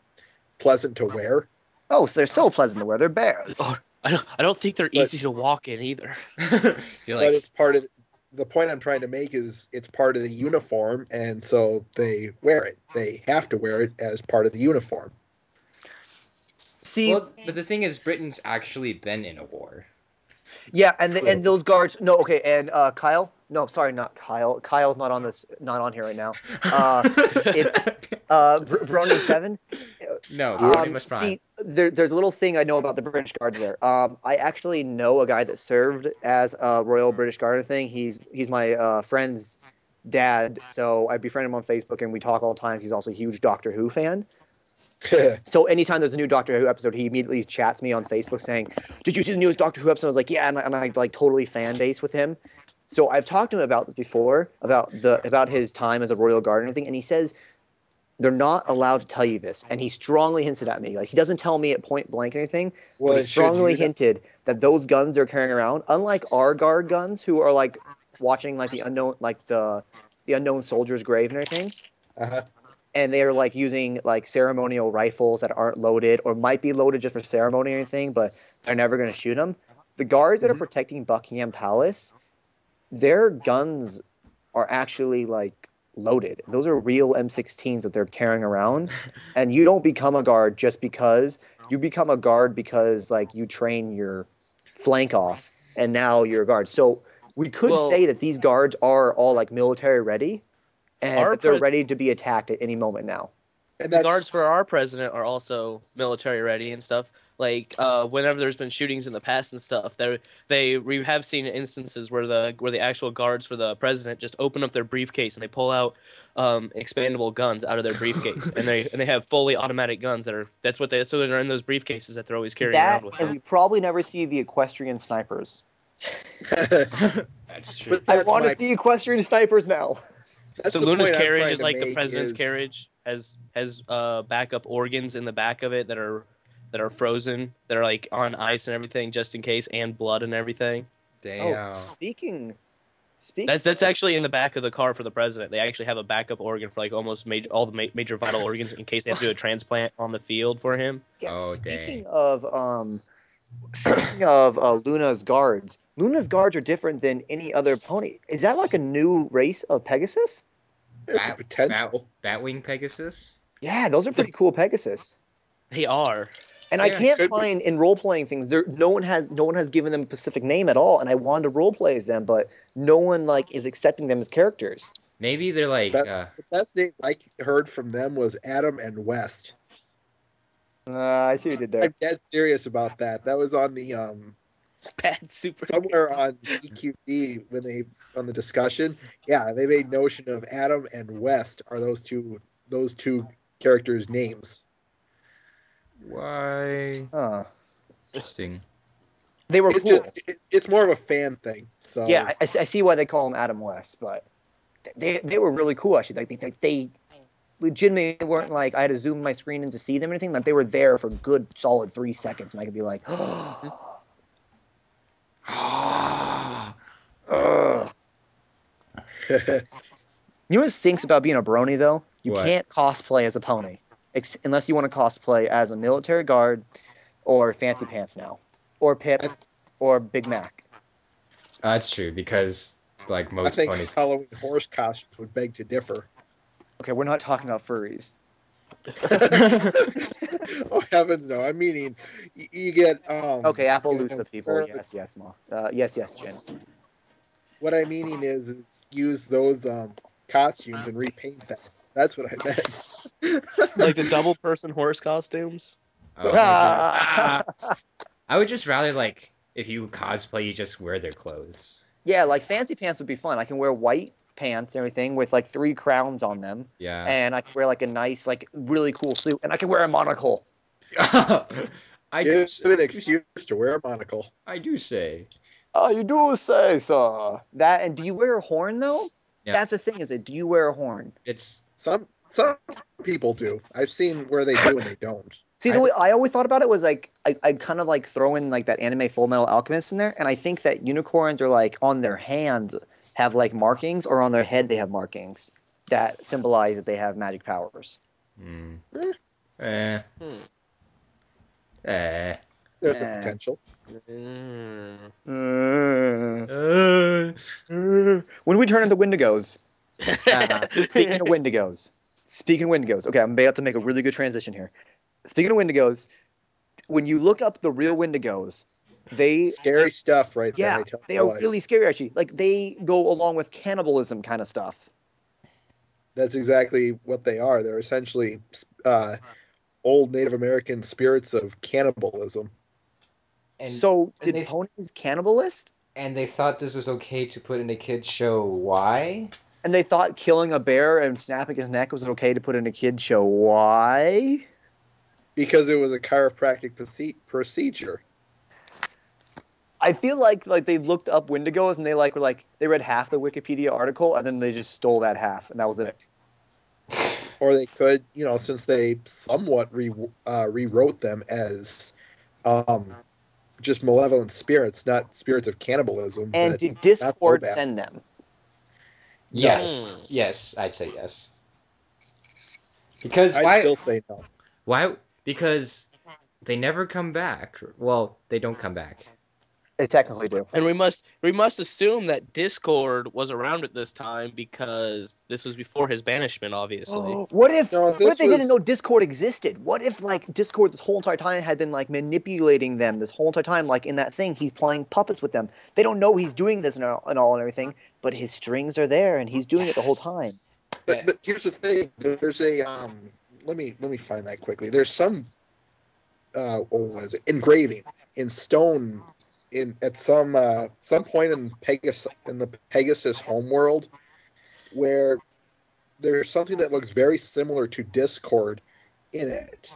C: pleasant to wear?
A: Oh, so they're so pleasant to wear. They're bears.
D: I don't think they're easy to walk in either.
C: But it's part of the point I'm trying to make is it's part of the uniform, and so they wear it. They have to wear it as part of the uniform.
A: See,
B: well, but the thing is, Britain's actually been in a war.
A: yeah, and those guards. No, okay, and Kyle. No, sorry, not Kyle. Kyle's not on here right now. It's Brony 7.
B: No, Optimus Prime.
A: See, there's a little thing I know about the British Guards there. I actually know a guy that served as a Royal British Guard thing. He's my friend's dad, so I befriend him on Facebook and we talk all the time. He's also a huge Doctor Who fan. So anytime there's a new Doctor Who episode, he immediately chats me on Facebook saying, "Did you see the newest Doctor Who episode?" I was like, "Yeah," and I like totally fan base with him. So I've talked to him about this before, about his time as a Royal Guard and everything, and he says they're not allowed to tell you this, and he strongly hinted at me. Like, he doesn't tell me at point blank or anything, but he strongly hinted that those guns they're carrying around, unlike our guard guns, who are like watching like the unknown, like the unknown soldier's grave and everything. And they're like using like ceremonial rifles that aren't loaded or might be loaded just for ceremony or anything, but they're never going to shoot them. The guards that are protecting Buckingham Palace, their guns are actually like loaded. Those are real M16s that they're carrying around. And you don't become a guard just because. You become a guard because like you train your flank off and now you're a guard. So we could say that these guards are all like military ready. And they're ready to be attacked at any moment now.
D: And the guards for our president are also military ready and stuff. Like whenever there's been shootings in the past and stuff, we have seen instances where the actual guards for the president just open up their briefcase and they pull out expandable guns out of their briefcase, and they have fully automatic guns that's what they're in those briefcases that they're always carrying around with them.
A: And we probably never see the equestrian snipers.
B: That's true.
A: I want to see equestrian snipers now.
D: So Luna's carriage is like the president's carriage, has backup organs in the back of it that are frozen, that are like on ice and everything just in case, and blood and everything.
B: Damn.
A: Oh, speaking.
D: That's actually in the back of the car for the president. They actually have a backup organ for like almost all the major vital organs in case they have to do a transplant on the field for him.
A: Yeah,
B: oh,
A: speaking of Luna's guards are different than any other pony. Is that like a new race of Pegasus?
C: It's a potential.
B: Batwing Pegasus?
A: Yeah, those are pretty cool Pegasus.
D: They are.
A: And I can't find in role playing things. No one has given them a specific name at all. And I wanted to role play as them, but no one like is accepting them as characters.
B: Maybe they're like.
C: The best names I heard from them was Adam and West.
A: I see what you did there.
C: I'm dead serious about that. That was on the
D: Bad super
C: somewhere on EQD when they on the discussion. Yeah, they made notion of Adam and West are those two characters' names.
B: Why? Interesting.
A: They were cool.
C: It's more of a fan thing. So
A: yeah, I see why they call him Adam West, but they were really cool actually. Like they legitimately weren't like I had to zoom my screen in to see them or anything. Like they were there for a good solid 3 seconds, and I could be like, You know what stinks about being a brony though? You can't cosplay as a pony, unless you want to cosplay as a military guard, or Fancy Pants now, or Pip, or Big Mac.
B: That's true because like most
C: I think
B: ponies.
C: Halloween horse costumes would beg to differ.
A: Okay, we're not talking about furries.
C: Oh heavens no! I'm meaning you get
A: okay, Appaloosa people. Yes, Ma. Yes, Jen.
C: What I'm meaning is use those costumes and repaint them. That's what I meant.
D: Like the double person horse costumes.
B: Oh, I would just rather like if you cosplay, you just wear their clothes.
A: Yeah, like Fancy Pants would be fun. I can wear white pants and everything with like 3 crowns on them.
B: Yeah.
A: And I can wear like a nice, like really cool suit, and I can wear a monocle.
C: I do an excuse to wear a monocle.
B: I do say.
A: Oh, you do say so. That, and do you wear a horn though? Yeah. That's the thing. Is it? Do you wear a horn?
B: It's
C: some people do. I've seen where they do and they don't.
A: See, the way I always thought about it was like I kind of like throw in like that anime Full Metal Alchemist in there, and I think that unicorns are like on their hands have like markings, or on their head they have markings that symbolize that they have magic powers.
C: There's a potential.
A: When we turn into Wendigos.
B: Uh,
A: Speaking of Wendigos. Okay, I'm about to make a really good transition here. Speaking of Wendigos, when you look up the real Wendigos,
C: Scary stuff right there.
A: yeah, they are really scary actually. Like they go along with cannibalism kind of stuff.
C: That's exactly what they are. They're essentially old Native American spirits of cannibalism.
B: and
A: So
B: and
A: did
B: they
A: ponies cannibalist?
B: and they thought this was okay to put in a kids show. Why?
A: And they thought killing a bear and snapping his neck was okay to put in a kid show. Why?
C: Because it was a chiropractic procedure.
A: I feel like they looked up Wendigos and they read half the Wikipedia article and then they just stole that half and that was it.
C: Or they could, since they somewhat rewrote them as just malevolent spirits, not spirits of cannibalism.
A: And
C: but
A: did
C: not so
A: Discord
C: bad.
A: send them?
B: Yes, yes, I'd say yes. Because
C: I'd
B: why?
C: still say no.
B: Why? Because they never come back. Well, they don't come back.
A: They technically do.
D: And we must assume that Discord was around at this time because this was before his banishment, obviously.
A: What if
C: No,
A: what if they didn't know Discord existed? What if Discord this whole entire time had been manipulating them this whole entire time, in that thing he's playing puppets with them. They don't know he's doing this and everything, but his strings are there and he's doing it the whole time.
C: But here's the thing. There's a let me find that quickly. There's some what is it? Engraving in stone at some point in the Pegasus homeworld where there's something that looks very similar to Discord in it.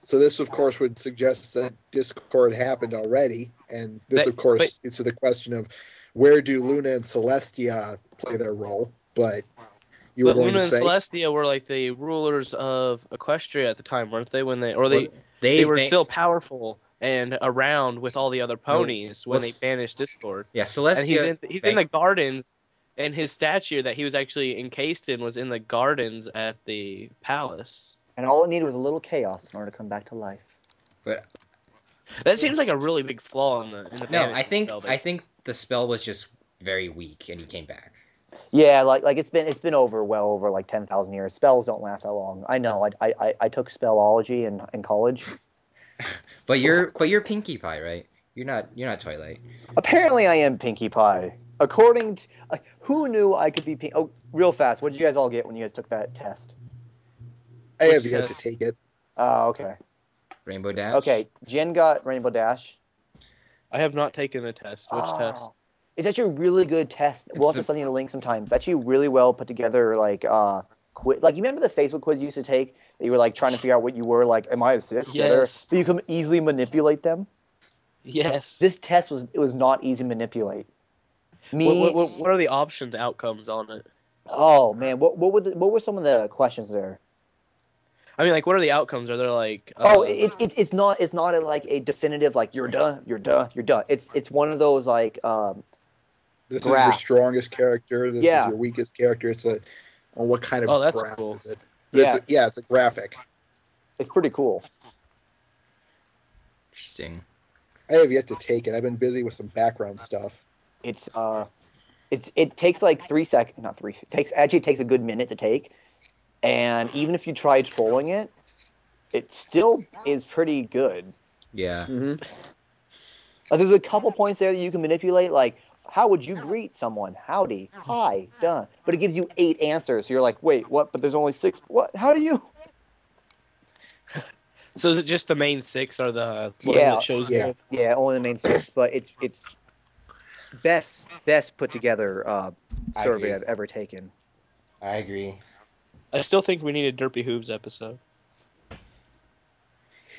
C: So this, of course, would suggest that Discord happened already, and this, of course, is to the question of where do Luna and Celestia play their role. But you were going
D: Luna
C: to say
D: and Celestia were like the rulers of Equestria at the time, weren't they? They were still powerful and around with all the other ponies when they banished Discord.
B: Yeah, Celestia.
D: And he's in the gardens, and his statue that he was actually encased in was in the gardens at the palace.
A: And all it needed was a little chaos in order to come back to life.
B: But
D: that seems like a really big flaw in the
B: no, I think the spell was just very weak, and he came back.
A: Yeah, it's been well over 10,000 years. Spells don't last that long. I know. I took spellology in college.
B: But you're Pinkie Pie, right? You're not Twilight.
A: Apparently, I am Pinkie Pie. According to who knew I could be Oh, real fast. What did you guys all get when you guys took that test?
C: I have yet to take it.
A: Oh, okay.
B: Rainbow Dash.
A: Okay, Jen got Rainbow Dash.
D: I have not taken the test. Which test?
A: It's actually a really good test. We'll have to send you a link sometime. It's actually really well put together. You remember the Facebook quiz you used to take that you were trying to figure out what you were am I a Sith?
D: Yes.
A: So you can easily manipulate them.
D: Yes.
A: This test was not easy to manipulate.
D: What are the options, outcomes on it?
A: Oh man, what were some of the questions there?
D: I mean, what are the outcomes? Are there
A: it's not a definitive you're done. It's one of those
C: this
A: graph.
C: is your strongest character. This is your weakest character. It's what kind of graph
D: cool.
C: is it? But it's a graphic.
A: It's pretty cool.
B: Interesting.
C: I have yet to take it. I've been busy with some background stuff.
A: It takes 3 seconds, not 3. It takes a good minute to take, and even if you try trolling it, it still is pretty good.
B: Yeah.
C: Mm-hmm.
A: There's a couple points there that you can manipulate, how would you greet someone? Howdy, hi, done. But it gives you 8 answers. So you're like, wait, what? But there's only 6. What? How do you?
D: So is it just the main 6 or the one that shows?
A: Yeah, only the main 6. But it's best put together survey I've ever taken.
B: I agree.
D: I still think we need a Derpy Hooves episode.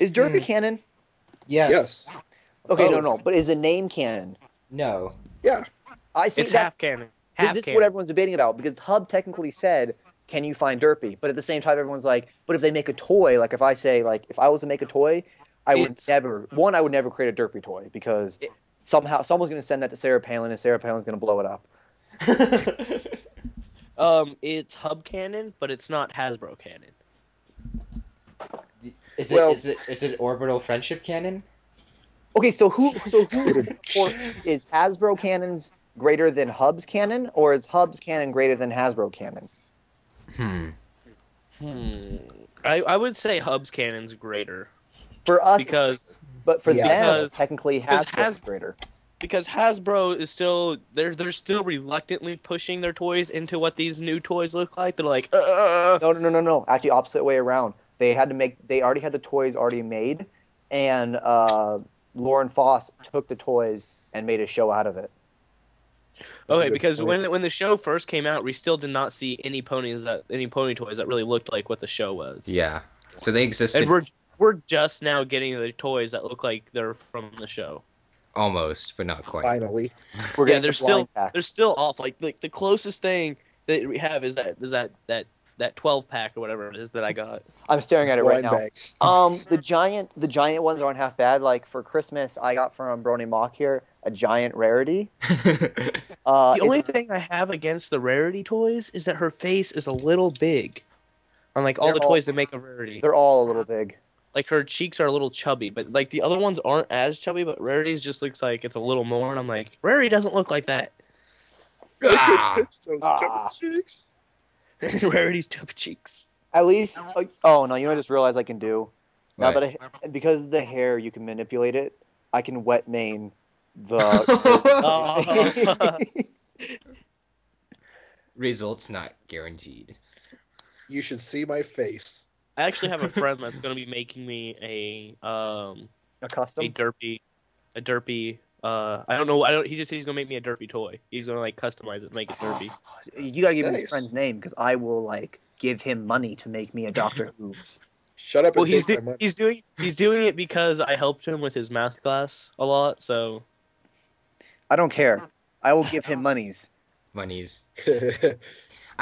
A: Is Derpy canon?
C: Yes.
A: Okay, no. But is the name canon?
B: No.
C: Yeah.
A: I see.
D: It's half canon.
A: This is what everyone's debating about because Hub technically said, "Can you find Derpy?" But at the same time, everyone's like, "But if they make a toy, if I say, if I was to make a toy, I would never create a Derpy toy because somehow someone's going to send that to Sarah Palin and Sarah Palin's going to blow it up."
D: It's Hub canon, but it's not Hasbro canon.
B: Is it orbital friendship canon?
A: Okay, so who is Hasbro cannons greater than Hub's cannon, or is Hub's cannon greater than Hasbro cannon?
D: I would say Hub's cannon's greater.
A: For us, but for them,
D: because
A: technically Hasbro's greater.
D: Because Hasbro is still they're still reluctantly pushing their toys into what these new toys look like. They're like,
A: No. Actually, opposite way around. They already had the toys already made, and Lauren Foss took the toys and made a show out of it.
D: Okay, because when the show first came out, we still did not see any pony toys that really looked like what the show was.
B: Yeah. So they existed.
D: And we're just now getting the toys that look like they're from the show.
B: Almost, but not quite.
C: Finally.
D: They're still off. Like the closest thing that we have is that 12 pack or whatever it is that I got.
A: I'm staring at it right now. The giant ones aren't half bad. Like for Christmas, I got from Bronyoff here a giant rarity.
D: The only thing I have against the rarity toys is that her face is a little big. Unlike all the toys that make a rarity.
A: They're all a little big.
D: Like her cheeks are a little chubby, but like the other ones aren't as chubby, but Rarity's just looks like it's a little more, and I'm like, Rarity doesn't look like that.
C: Chubby cheeks.
D: Rarity's chubby cheeks.
A: At least, oh no, you know what I just realized I can do? Now that because of the hair, you can manipulate it, I can wet mane the...
B: Results not guaranteed.
C: You should see my face.
D: I actually have a friend that's going to be making me a
A: custom?
D: a derpy. I don't know. He just said he's going to make me a derpy toy. He's going to like customize it and make it derpy.
A: You got to give me his friend's name because I will like give him money to make me a Dr. Who's.
C: Shut up.
D: Well, he's doing it because I helped him with his math class a lot. So
A: I don't care. I will give him monies.
B: I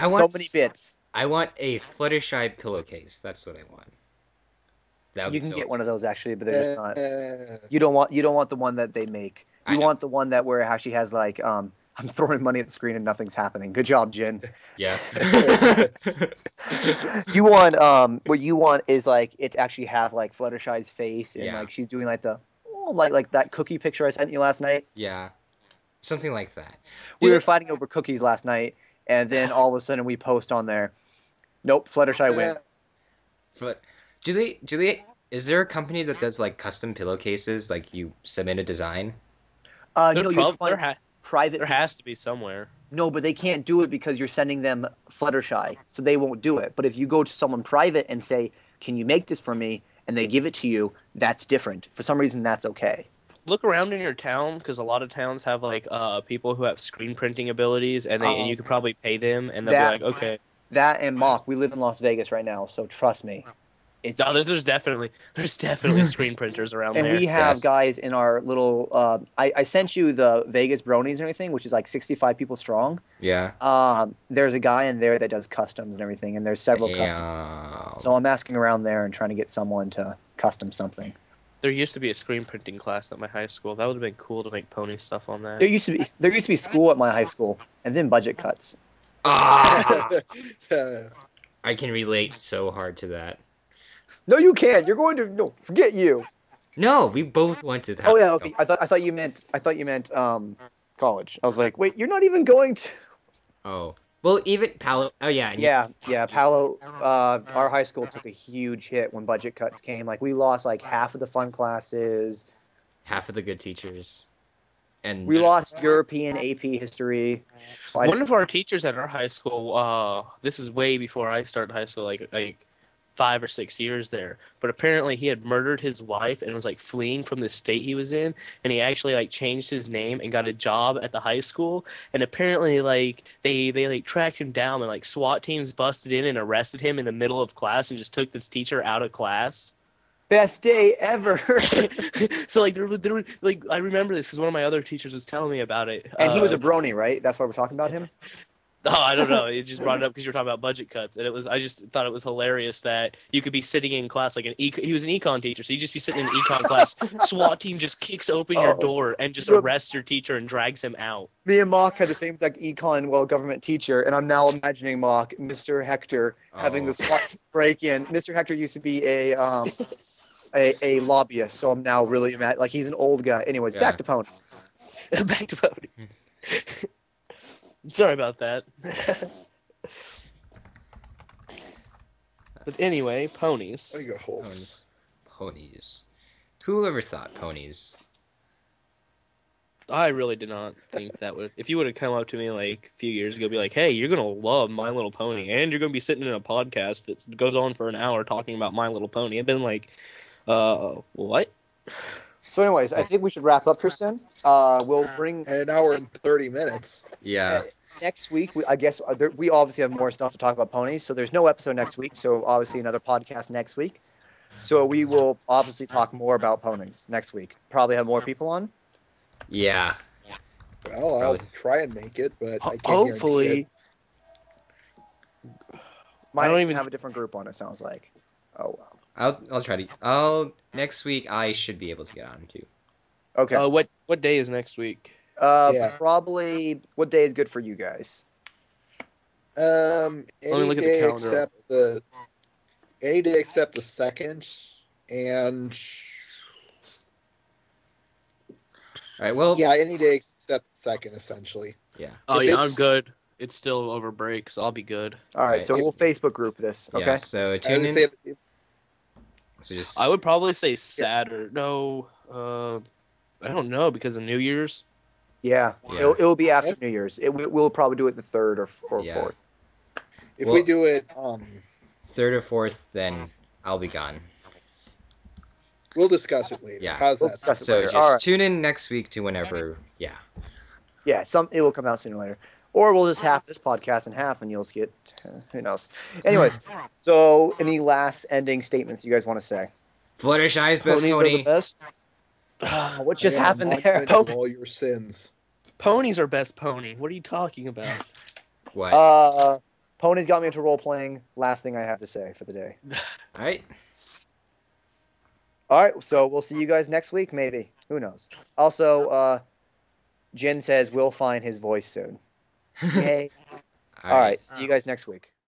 B: want
A: so many bits.
B: I want a Fluttershy pillowcase. That's what I want.
A: You can get one of those actually, but they're just not. You don't want the one that they make. You want the one where it actually has like I'm throwing money at the screen and nothing's happening. Good job, Jin.
B: Yeah.
A: You want what you want is like it actually have like Fluttershy's face and like she's doing like the like that cookie picture I sent you last night.
B: Yeah. Something like that.
A: We were fighting over cookies last night, and then all of a sudden we post on there. Nope, Fluttershy wins.
B: But do they? Is there a company that does like custom pillowcases? Like you submit a design?
A: No, you find private.
D: There has to be somewhere.
A: No, but they can't do it because you're sending them Fluttershy, so they won't do it. But if you go to someone private and say, "Can you make this for me?" and they give it to you, that's different. For some reason, that's okay.
D: Look around in your town because a lot of towns have like people who have screen printing abilities, and you could probably pay them, and they'll be like, okay.
A: That and Mock. We live in Las Vegas right now, so trust me.
D: There's definitely screen printers around there.
A: And we have guys in our little. I sent you the Vegas Bronies and everything, which is like 65 people strong.
B: Yeah.
A: There's a guy in there that does customs and everything, and there's several customs. So I'm asking around there and trying to get someone to custom something.
D: There used to be a screen printing class at my high school. That would have been cool to make pony stuff on that.
A: There used to be school at my high school, and then budget cuts.
B: I can relate so hard to that.
A: No, you can't. You're going to forget you.
B: No, we both went to that.
A: Oh yeah, okay. I thought you meant college. I was like, wait, you're not even going to.
B: Oh. Well, even Palo. Oh yeah.
A: Yeah. Palo. Our high school took a huge hit when budget cuts came. Like we lost like half of the fun classes.
B: Half of the good teachers. And
A: we lost European AP history.
D: One of our teachers at our high school, this is way before I started high school, like 5 or 6 years there. But apparently he had murdered his wife and was like fleeing from the state he was in, and he actually like changed his name and got a job at the high school. And apparently like they like tracked him down, and like SWAT teams busted in and arrested him in the middle of class and just took this teacher out of class.
A: Best day ever.
D: So like there like I remember this because one of my other teachers was telling me about it.
A: And he was a brony, right? That's why we're talking about him.
D: Oh, I don't know. It just brought it up because you were talking about budget cuts, and I just thought it was hilarious that you could be sitting in class like he was an econ teacher, so you just be sitting in an econ class. SWAT team just kicks open your door and just arrests your teacher and drags him out.
A: Me and Mock had the same exact econ government teacher, and I'm now imagining Mock, Mr. Hector, having the SWAT break in. Mr. Hector used to be a a lobbyist, so I'm now really mad. Like, he's an old guy. Anyways,
B: Yeah.
A: back to ponies.
D: Back to ponies. Sorry about that. But anyway, ponies.
C: There you go, Holtz.
B: Ponies. Who ever thought ponies?
D: I really did not think that would. If you would have come up to me like a few years ago, be like, "Hey, you're gonna love My Little Pony, and you're gonna be sitting in a podcast that goes on for an hour talking about My Little Pony," I've been like, what?
A: So, anyways, I think we should wrap up here soon. We'll bring
C: And an hour and 30 minutes.
B: Yeah.
A: next week. I guess we obviously have more stuff to talk about ponies, so there's no episode next week. So obviously another podcast next week. So we will obviously talk more about ponies next week. Probably have more people on.
B: Yeah.
C: Well, I'll
B: Probably.
C: try and make it, but I can't
D: Hopefully.
C: guarantee
A: Might
D: I don't
A: even
D: even-
A: have a different group on. It sounds like. Oh wow.
B: I'll try to. Next week I should be able to get on too.
A: Okay.
D: What day is next week?
C: Yeah.
A: Probably. What day is good for you guys?
C: it.
D: me
C: Any
D: look at the
C: day
D: calendar.
C: except the second, and
B: All right. Well.
C: yeah, any day except the second, essentially.
B: Yeah.
D: Oh
C: If
D: yeah, I'm
C: it's-
D: good. It's still over break, so I'll be good.
A: All right.
B: Right.
A: So we'll Facebook group this. Okay.
B: Yeah. So
C: I
B: tune
C: would
B: in.
C: say if,
B: So just.
D: I would probably say Saturday. No, I don't know because of New Year's.
A: Yeah.
B: Yeah.
A: It'll be after New Year's. We'll probably do it the 3rd or
B: Yeah.
A: 4th.
C: if
B: Well-
C: we do it,
B: Third or fourth, then I'll be gone.
C: we'll discuss it later.
B: Yeah.
C: How's
A: We'll
C: that?
A: discuss it
B: So
A: later.
B: just
A: All right.
B: tune in next week to whenever. Yeah.
A: Yeah. It will come out sooner or later. Or we'll just half this podcast in half, and you'll get. Who knows? Anyways. So any last ending statements you guys want to say?
B: Fluttershy's best
D: Ponies are the
B: pony.
D: best.
A: What just
C: I am
A: happened
C: on
A: there?
C: bench of all your sins.
D: Ponies are best pony. What are you talking about?
B: What?
A: Ponies got me into role playing. Last thing I have to say for the day.
B: All right.
A: All right, so we'll see you guys next week, maybe. Who knows? Also, Jen says we'll find his voice soon. Yay. All right, see you guys next week.